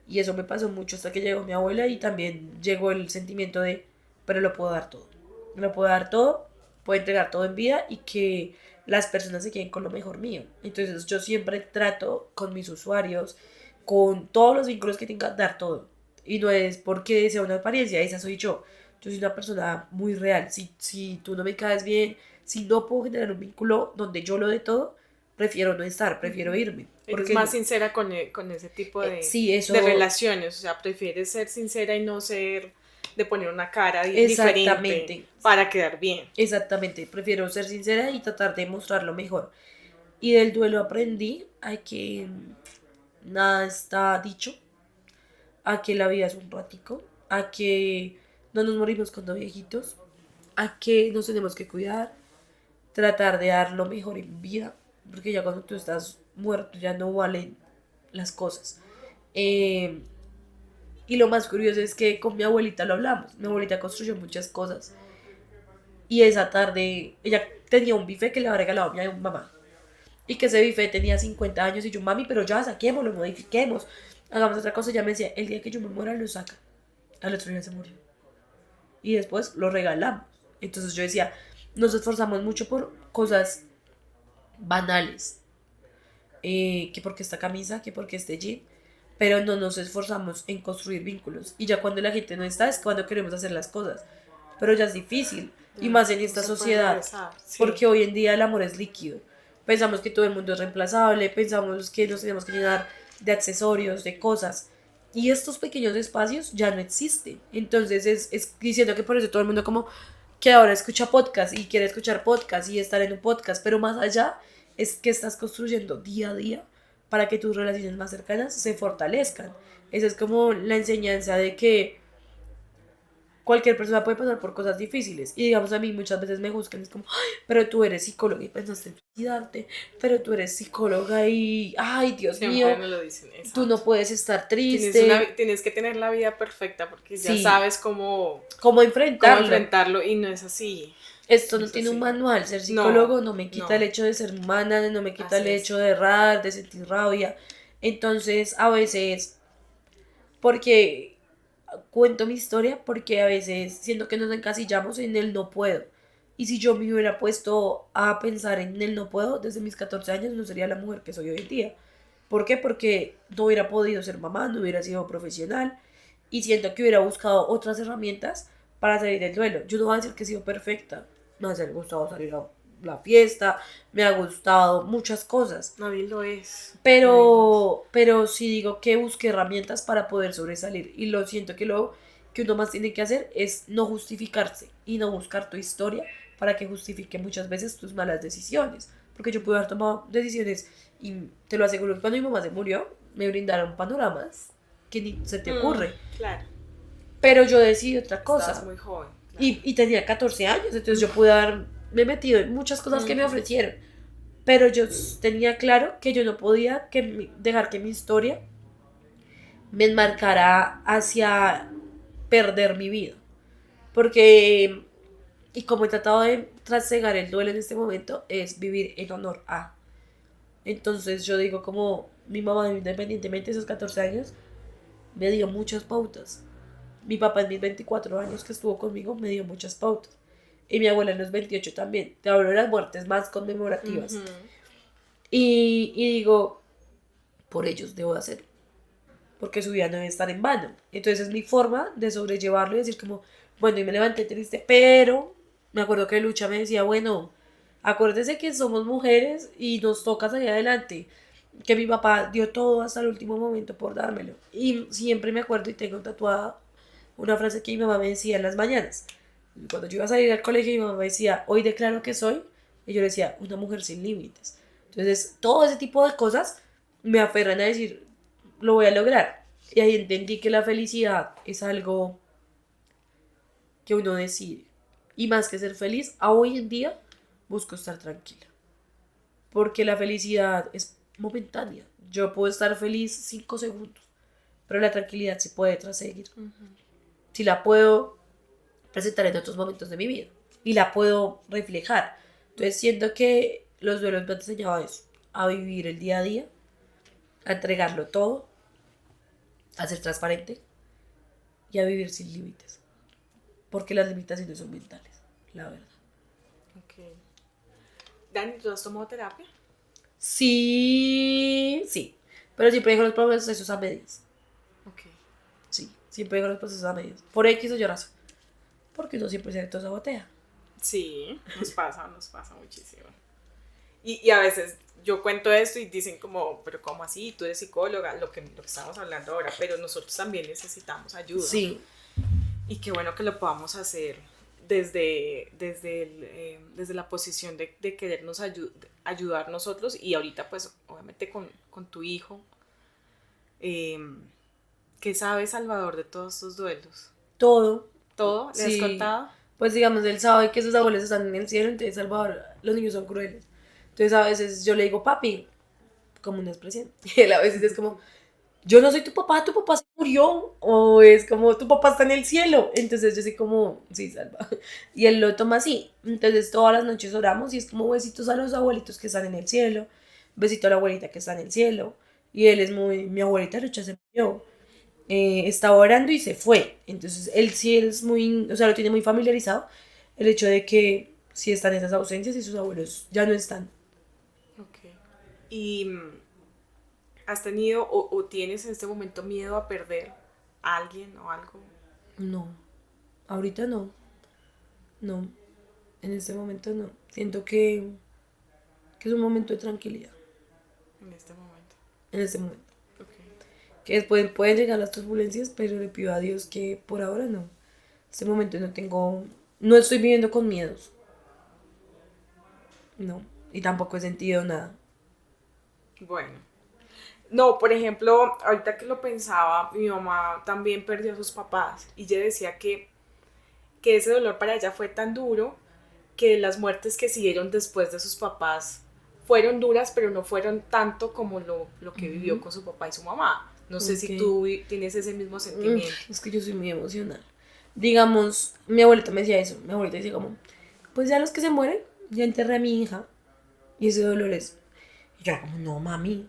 Y eso me pasó mucho hasta que llegó mi abuela y también llegó el sentimiento de, pero lo puedo dar todo. Lo puedo dar todo, puedo entregar todo en vida y que las personas se queden con lo mejor mío. Entonces yo siempre trato con mis usuarios, con todos los vínculos que tenga, dar todo. Y no es porque sea una apariencia, esa soy yo. Yo soy una persona muy real. Si tú no me caes bien, si no puedo generar un vínculo donde yo lo dé todo, prefiero no estar, prefiero irme. Eres más sincera con ese tipo sí, eso, de relaciones, o sea, prefieres ser sincera y no ser de poner una cara diferente exactamente, para quedar bien. exactamente, prefiero ser sincera y tratar de mostrar lo mejor. Y del duelo aprendí, hay que nada está dicho, a que la vida es un ratico, a que no nos morimos cuando viejitos, a que nos tenemos que cuidar, tratar de dar lo mejor en vida, porque ya cuando tú estás muerto ya no valen las cosas. Eh, y lo más curioso es que con mi abuelita lo hablamos. Mi abuelita construyó muchas cosas. Y esa tarde ella tenía un bife que le había regalado a mi mamá. Y que ese bife tenía 50 años. Y yo, mami, pero ya saquémoslo, modifiquemos. Hagamos otra cosa. Ella me decía, el día que yo me muera lo saca. Al otro día se murió. Y después lo regalamos. Entonces yo decía, nos esforzamos mucho por cosas banales. Que porque esta camisa, que porque este jean. Pero no nos esforzamos en construir vínculos. Y ya cuando la gente no está es cuando queremos hacer las cosas. Pero ya es difícil. Y más en esta No se puede sociedad. regresar, sí. Porque hoy en día el amor es líquido. Pensamos que todo el mundo es reemplazable. Pensamos que nos tenemos que llenar de accesorios, de cosas. Y estos pequeños espacios ya no existen. Entonces es diciendo que por eso todo el mundo como que ahora escucha podcast y quiere escuchar podcast y estar en un podcast. Pero más allá es que estás construyendo día a día para que tus relaciones más cercanas se fortalezcan. Esa es como la enseñanza de que cualquier persona puede pasar por cosas difíciles. Y digamos, a mí muchas veces me juzgan, es como, ay, pero tú eres psicóloga y pensaste en suicidarte, pero tú eres psicóloga y, ay, Dios Siempre mío, me lo dicen, exacto. tú no puedes estar Tienes, triste. tienes que tener la vida perfecta porque ya Sí. sabes cómo ¿Cómo enfrentarlo? enfrentarlo y no es así. Esto no Es tiene un así. manual. Ser psicólogo no me quita no. el hecho de ser humana, no me quita Así el es. hecho de errar, de sentir rabia. Entonces, a veces, porque cuento mi historia, porque a veces siento que nos encasillamos en el no puedo. Y si yo me hubiera puesto a pensar en el no puedo desde mis 14 años, no sería la mujer que soy hoy en día. ¿Por qué? Porque no hubiera podido ser mamá, no hubiera sido profesional y siento que hubiera buscado otras herramientas para salir del duelo. Yo no voy a decir que he sido perfecta, me ha gustado salir a la fiesta, me ha gustado muchas cosas, Nadie lo es. pero sí digo que busqué herramientas para poder sobresalir y lo siento que lo que uno más tiene que hacer es no justificarse y no buscar tu historia para que justifique muchas veces tus malas decisiones, porque yo pude haber tomado decisiones y te lo aseguro que cuando mi mamá se murió me brindaron panoramas que ni se te ocurre, Claro. pero yo decidí otra cosa. Estás muy joven. Claro. Y tenía 14 años, entonces yo pude haberme metido en muchas cosas que me ofrecieron. Pero yo tenía claro que yo no podía dejar que mi historia me enmarcara hacia perder mi vida. Porque, y como he tratado de trasegar el duelo en este momento, es vivir en honor a. Entonces yo digo como mi mamá, independientemente de esos 14 años, me dio muchas pautas. Mi papá en mis 24 años que estuvo conmigo me dio muchas pautas. Y mi abuela en los 28 también. Te hablo de las muertes más conmemorativas. Ujú. Y digo, por ellos debo hacerlo. Porque su vida no debe estar en vano. Entonces es mi forma de sobrellevarlo y decir como, bueno, y me levanté triste, pero me acuerdo que Lucha me decía, bueno, acuérdese que somos mujeres y nos toca salir adelante. Que mi papá dio todo hasta el último momento por dármelo. Y siempre me acuerdo y tengo tatuada una frase que mi mamá me decía en las mañanas. Cuando yo iba a salir al colegio, mi mamá me decía, hoy declaro que soy. Y yo le decía, una mujer sin límites. Entonces, todo ese tipo de cosas me aferran a decir, lo voy a lograr. Y ahí entendí que la felicidad es algo que uno decide. Y más que ser feliz, a hoy en día busco estar tranquila. Porque la felicidad es momentánea. Yo puedo estar feliz 5 segundos, pero la tranquilidad se puede traseguir. Si la puedo presentar en otros momentos de mi vida y la puedo reflejar. Entonces siento que los duelos me han enseñado eso, a vivir el día a día, a entregarlo todo, a ser transparente y a vivir sin límites. Porque las limitaciones son mentales, la verdad. Ok. Dani, ¿tú has tomado terapia? Sí, pero siempre dejo los procesos a medias. Ok. Sí, siempre dejo los procesos a medias. Por X o Y razón. Porque uno siempre se autosabotea. Sí, nos pasa muchísimo. Y a veces yo cuento esto y dicen como, pero ¿cómo así? Tú eres psicóloga, lo que estamos hablando ahora, pero nosotros también necesitamos ayuda. Sí. Y qué bueno que lo podamos hacer desde la posición de querernos ayudar nosotros y ahorita pues obviamente con tu hijo, ¿Qué sabe Salvador de todos estos duelos? Todo. ¿Todo? ¿Le has Sí. contado? Pues digamos, él sabe que sus abuelos están en el cielo, entonces Salvador, los niños son crueles. Entonces a veces yo le digo papi, como una expresión. Y él a veces es como, yo no soy tu papá se murió. O es como, tu papá está en el cielo. Entonces yo soy como, sí, Salva. Y él lo toma así. Entonces todas las noches oramos y es como besitos a los abuelitos que están en el cielo, besito a la abuelita que está en el cielo. Y él es muy, mi abuelita Lucha se murió. Estaba orando y se fue. Entonces él sí es muy, o sea, lo tiene muy familiarizado el hecho de que sí están esas ausencias y sus abuelos ya no están. Ok. ¿Y has tenido o tienes en este momento miedo a perder a alguien o algo? No, ahorita no, no, en este momento no. Siento que es un momento de tranquilidad En este momento. en este momento. Ok. Que después pueden llegar las turbulencias, pero le pido a Dios que por ahora no. En este momento no tengo, no estoy viviendo con miedos, no. Y tampoco he sentido nada. Bueno. No, por ejemplo, ahorita que lo pensaba, mi mamá también perdió a sus papás y ella decía que ese dolor para ella fue tan duro que las muertes que siguieron después de sus papás fueron duras, pero no fueron tanto como lo que vivió con su papá y su mamá. No sé si Ok. tú tienes ese mismo sentimiento. Es que yo soy muy emocional. Digamos, mi abuelita me decía eso. Mi abuelita decía como, pues ya los que se mueren, ya enterré a mi hija. Y ese dolor es... Y yo era como, no, mami.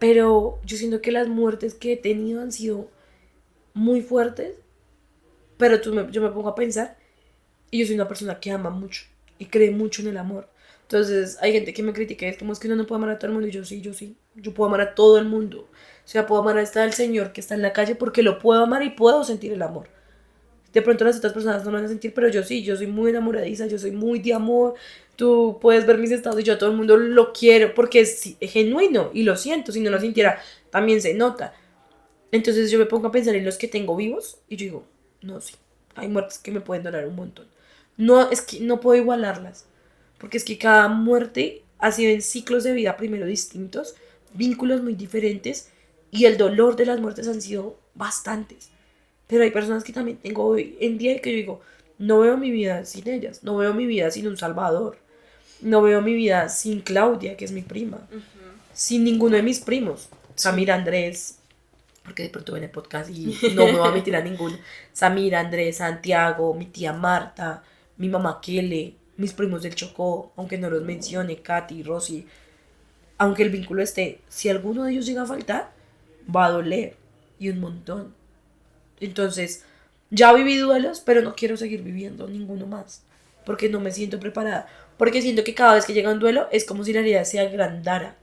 Pero yo siento que las muertes que he tenido han sido muy fuertes. Pero yo me pongo a pensar y yo soy una persona que ama mucho y cree mucho en el amor. Entonces hay gente que me critica y es como es que uno no puede amar a todo el mundo. Y yo sí, yo sí. Yo puedo amar a todo el mundo. O sea, puedo amar hasta al Señor que está en la calle porque lo puedo amar y puedo sentir el amor. De pronto las otras personas no lo van a sentir, pero yo sí, yo soy muy enamoradiza, yo soy muy de amor. Tú puedes ver mis estados y yo a todo el mundo lo quiero porque es genuino y lo siento. Si no lo sintiera, también se nota. Entonces yo me pongo a pensar en los que tengo vivos y yo digo, no, sí, hay muertes que me pueden doler un montón. No, es que no puedo igualarlas, porque es que cada muerte ha sido en ciclos de vida primero distintos, vínculos muy diferentes y el dolor de las muertes han sido bastantes. Pero hay personas que también tengo hoy en día que yo digo, no veo mi vida sin ellas, no veo mi vida sin un Salvador, no veo mi vida sin Claudia, que es mi prima, sin ninguno de mis primos, Samir, Andrés, porque de pronto ven el podcast y no me voy a meter a ninguno. Samir, Andrés, Santiago, mi tía Marta, mi mamá Kele, mis primos del Chocó, aunque no los mencione, Katy, Rosy, aunque el vínculo esté, si alguno de ellos llega a faltar, va a doler y un montón. Entonces, ya viví duelos, pero no quiero seguir viviendo ninguno más, porque no me siento preparada, porque siento que cada vez que llega un duelo es como si la herida se agrandara,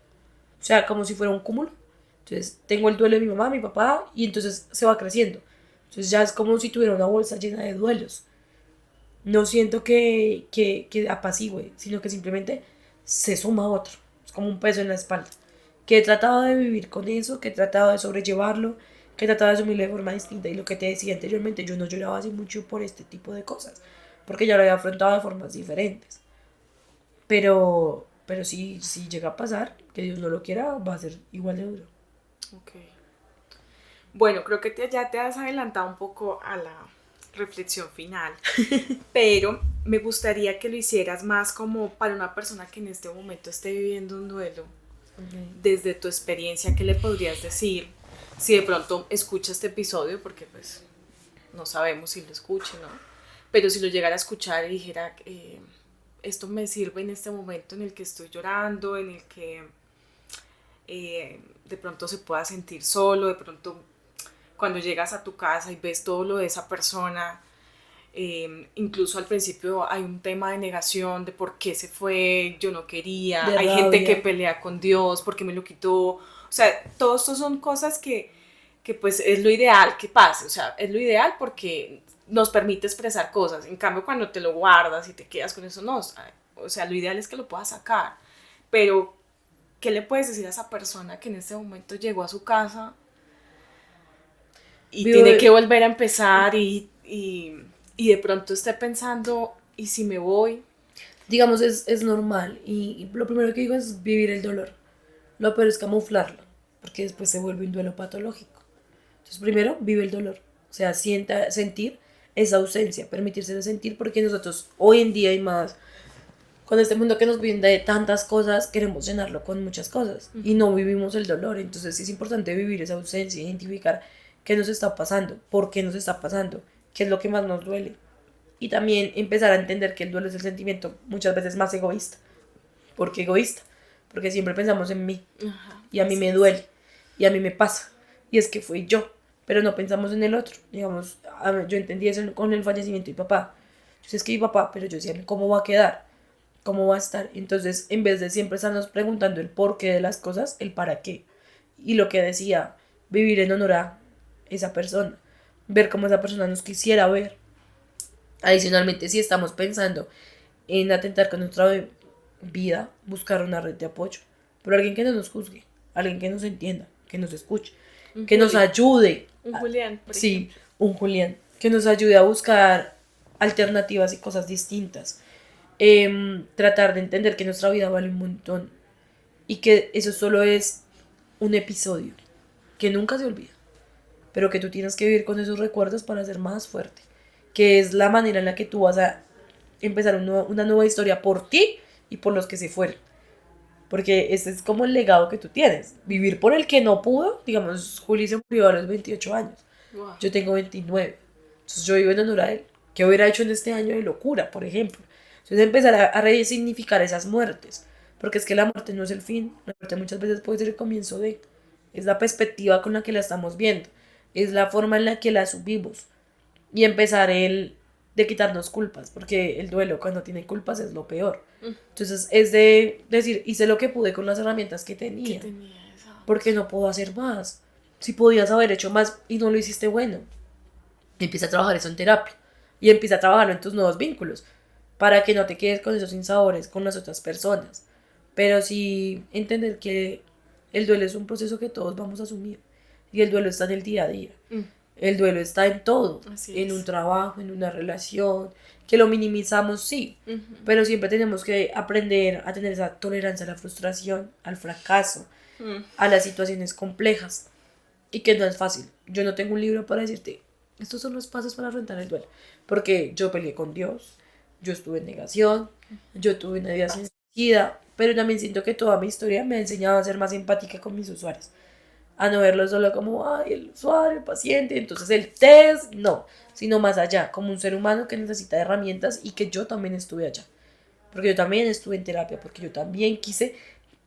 o sea, como si fuera un cúmulo. Entonces, tengo el duelo de mi mamá, mi papá, y entonces se va creciendo. Entonces, ya es como si tuviera una bolsa llena de duelos. No siento que apacigüe, sino que simplemente se suma otro. Es como un peso en la espalda. Que he tratado de vivir con eso, que he tratado de sobrellevarlo, que he tratado de asumirlo de forma distinta. Y lo que te decía anteriormente, yo no lloraba así mucho por este tipo de cosas, porque ya lo había afrontado de formas diferentes. Pero si llega a pasar, que Dios no lo quiera, va a ser igual de duro. Ok. Bueno, creo que ya te has adelantado un poco a la reflexión final, pero me gustaría que lo hicieras más como para una persona que en este momento esté viviendo un duelo. Okay. Desde tu experiencia, ¿qué le podrías decir? Si de pronto escucha este episodio, porque pues no sabemos si lo escuche, ¿no? Pero si lo llegara a escuchar y dijera, esto me sirve en este momento en el que estoy llorando, en el que de pronto se pueda sentir solo, de pronto cuando llegas a tu casa y ves todo lo de esa persona, incluso al principio hay un tema de negación de por qué se fue, yo no quería, De hay rabia. gente que pelea con Dios porque me lo quitó, o sea, todo esto son cosas que pues es lo ideal que pase, o sea, es lo ideal porque nos permite expresar cosas, en cambio cuando te lo guardas y te quedas con eso, no, o sea, lo ideal es que lo puedas sacar, pero ¿qué le puedes decir a esa persona que en este momento llegó a su casa y Vivo tiene de- que volver a empezar y de pronto esté pensando, ¿y si me voy? Digamos, es normal. Y lo primero que digo es vivir el dolor. Lo peor es camuflarlo, porque después se vuelve un duelo patológico. Entonces, primero, vive el dolor. O sea, sentir esa ausencia, permitirse sentir, porque nosotros hoy en día y más con este mundo que nos brinda de tantas cosas, queremos llenarlo con muchas cosas y no vivimos el dolor. Entonces sí es importante vivir esa ausencia, identificar qué nos está pasando, por qué nos está pasando, qué es lo que más nos duele. Y también empezar a entender que el duelo es el sentimiento muchas veces más egoísta. ¿Por qué egoísta? Porque siempre pensamos en mí. Ajá, Y a mí me duele. Y a mí me pasa. Y es que fui yo. Pero no pensamos en el otro. Digamos, yo entendí eso con el fallecimiento de mi papá. Yo sé, es que mi papá, pero yo decía, ¿cómo va a quedar? ¿Cómo va a estar? Entonces, en vez de siempre estarnos preguntando el porqué de las cosas, el para qué. Y lo que decía, vivir en honor a esa persona. Ver cómo esa persona nos quisiera ver. Adicionalmente, si estamos pensando en atentar con nuestra vida, buscar una red de apoyo. Pero alguien que no nos juzgue, alguien que nos entienda, que nos escuche, que nos ayude. Un Julián, por Sí, ejemplo. un Julián. Que nos ayude a buscar alternativas y cosas distintas. Tratar de entender que nuestra vida vale un montón. Y que eso solo es un episodio. Que nunca se olvida. Pero que tú tienes que vivir con esos recuerdos para ser más fuerte. Que es la manera en la que tú vas a empezar una nueva historia por ti y por los que se fueron. Porque ese es como el legado que tú tienes. Vivir por el que no pudo. Digamos, Juli se murió a los 28 años. Wow. Yo tengo 29. Entonces yo vivo en honor a él. ¿Qué hubiera hecho en este año de locura, por ejemplo? Entonces empezar a resignificar esas muertes. Porque es que la muerte no es el fin. La muerte muchas veces puede ser el comienzo de. Es la perspectiva con la que la estamos viendo. Es la forma en la que la subimos. Y empezar de quitarnos culpas. Porque el duelo cuando tiene culpas es lo peor. Entonces es de decir, hice lo que pude con las herramientas que tenía. Porque no puedo hacer más. Si podías haber hecho más y no lo hiciste, bueno. Empieza a trabajar eso en terapia. Y empieza a trabajarlo en tus nuevos vínculos. Para que no te quedes con esos sinsabores con las otras personas. Pero sí entender que el duelo es un proceso que todos vamos a asumir. Y el duelo está en el día a día. El duelo está en todo. Así en es. un trabajo, en una relación. Que lo minimizamos, sí. Pero siempre tenemos que aprender a tener esa tolerancia a la frustración, al fracaso, a las situaciones complejas. Y que no es fácil. Yo no tengo un libro para decirte, estos son los pasos para afrontar el duelo. Porque yo peleé con Dios. Yo estuve en negación, yo tuve una vida suicida, pero también siento que toda mi historia me ha enseñado a ser más empática con mis usuarios, a no verlo solo como, ay, el usuario, el paciente, entonces el test, no, sino más allá, como un ser humano que necesita herramientas y que yo también estuve allá, porque yo también estuve en terapia, porque yo también quise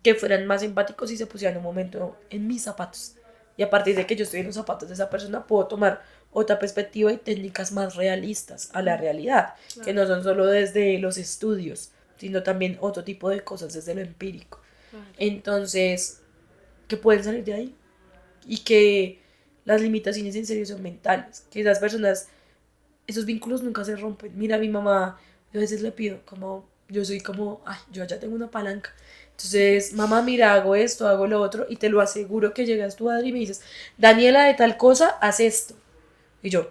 que fueran más empáticos y se pusieran un momento en mis zapatos. Y a partir de que yo estoy en los zapatos de esa persona, puedo tomar otra perspectiva y técnicas más realistas a la realidad, claro, que no son solo desde los estudios, sino también otro tipo de cosas desde lo empírico. Claro. Entonces, que pueden salir de ahí y que las limitaciones en serio son mentales, que esas personas, esos vínculos nunca se rompen. Mira, a mi mamá, yo a veces le pido, como, yo soy como, ay, yo ya tengo una palanca. Entonces, mamá, mira, hago esto, hago lo otro, y te lo aseguro que llegas tú, Adri, y me dices, Daniela, de tal cosa, haz esto. Y yo,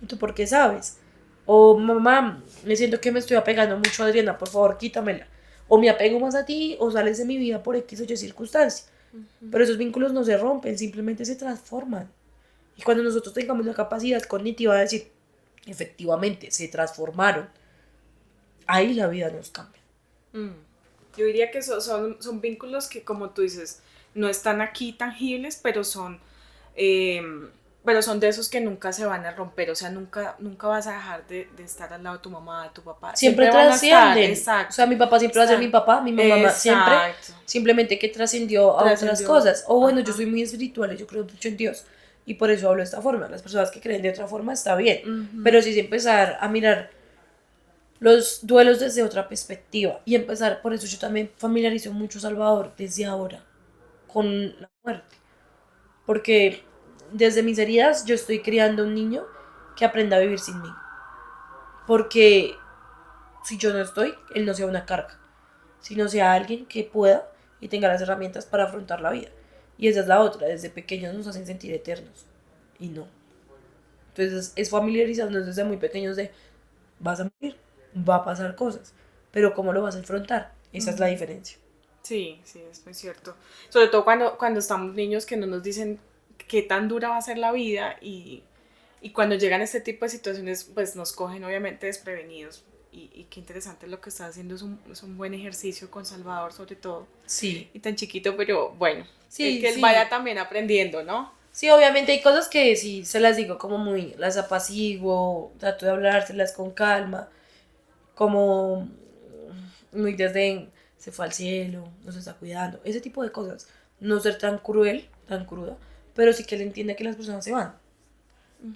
¿y tú por qué sabes? O mamá, me siento que me estoy apegando mucho a Adriana, por favor, quítamela. O me apego más a ti, o sales de mi vida por X o Y circunstancia. Pero esos vínculos no se rompen, simplemente se transforman. Y cuando nosotros tengamos la capacidad cognitiva de decir, efectivamente, se transformaron, ahí la vida nos cambia. Yo diría que son vínculos que, como tú dices, no están aquí tangibles, pero son de esos que nunca se van a romper. O sea, nunca vas a dejar de estar al lado de tu mamá, de tu papá. Siempre trascienden. O sea, mi papá siempre va a ser mi papá, mi mamá siempre. Simplemente que trascendió a otras cosas. O bueno, yo soy muy espiritual y yo creo mucho en Dios. Y por eso hablo de esta forma. Las personas que creen de otra forma está bien. Pero sí empezar a mirar los duelos desde otra perspectiva. Y empezar, por eso yo también familiarizo mucho a Salvador desde ahora con la muerte. Porque desde mis heridas yo estoy criando un niño que aprenda a vivir sin mí. Porque si yo no estoy, él no sea una carga, sino sea alguien que pueda y tenga las herramientas para afrontar la vida. Y esa es la otra, desde pequeños nos hacen sentir eternos. Y no. Entonces es familiarizarnos desde muy pequeños de, vas a morir, va a pasar cosas, pero ¿cómo lo vas a enfrentar? Esa es la diferencia. Sí, es muy cierto. Sobre todo cuando estamos niños que no nos dicen qué tan dura va a ser la vida y cuando llegan este tipo de situaciones, pues nos cogen obviamente desprevenidos. Y qué interesante lo que está haciendo, es un buen ejercicio con Salvador sobre todo. Sí. Y tan chiquito, pero bueno, Sí, es que él sí. vaya también aprendiendo, ¿no? Sí, obviamente hay cosas que sí se las digo como muy, las apaciguo, trato de hablárselas con calma, como muy desde se fue al cielo, no se está cuidando, ese tipo de cosas. No ser tan cruel, tan cruda, pero sí que él entienda que las personas se van.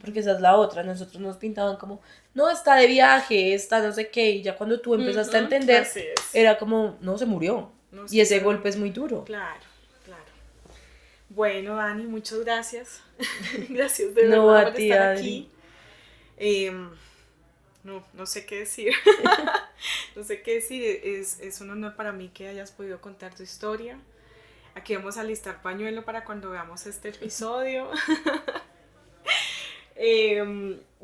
Porque esa es la otra, nosotros nos pintaban como, no, está de viaje, está no sé qué, y ya cuando tú empezaste a entender, Así es. era como, no, se murió. No, Y ese sí, golpe es muy duro. Claro, claro. Bueno, Dani, muchas gracias. Gracias de No, verdad a por ti, estar Adri. aquí. No sé qué decir. No sé qué decir. Es un honor para mí que hayas podido contar tu historia. Aquí vamos a alistar pañuelo para cuando veamos este episodio.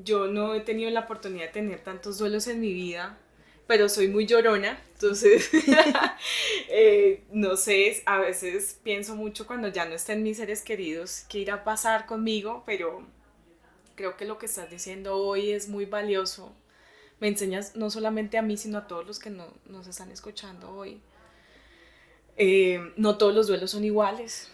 Yo no he tenido la oportunidad de tener tantos duelos en mi vida, pero soy muy llorona, entonces no sé, a veces pienso mucho cuando ya no estén mis seres queridos qué irá a pasar conmigo, pero creo que lo que estás diciendo hoy es muy valioso. Me enseñas no solamente a mí, sino a todos los que nos están escuchando hoy. No todos los duelos son iguales.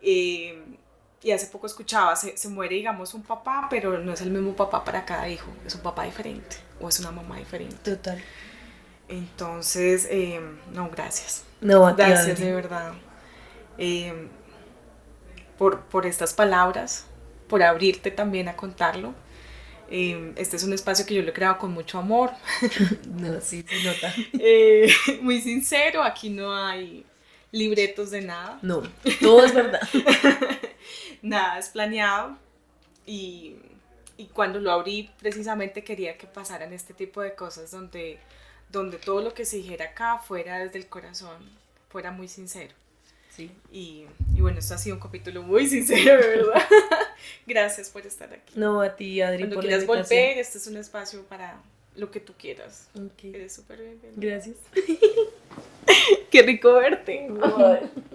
Y hace poco escuchaba, se muere, digamos, un papá, pero no es el mismo papá para cada hijo, es un papá diferente o es una mamá diferente. Total. Entonces, no, gracias. No, a ti, Gracias Adri. de verdad por estas palabras, por abrirte también a contarlo. Este es un espacio que yo lo he creado con mucho amor, No, sí, se nota. muy sincero, aquí no hay libretos de nada. No, todo es verdad. Nada es planeado y cuando lo abrí precisamente quería que pasaran este tipo de cosas donde todo lo que se dijera acá fuera desde el corazón, fuera muy sincero. Sí. Y bueno, esto ha sido un capítulo muy sincero, de verdad. Gracias por estar aquí. No, a ti, Adri, Cuando por la quieras invitación. volver, este es un espacio para lo que tú quieras. Ok. Eres súper bienvenido. Gracias. Qué rico verte. Bye.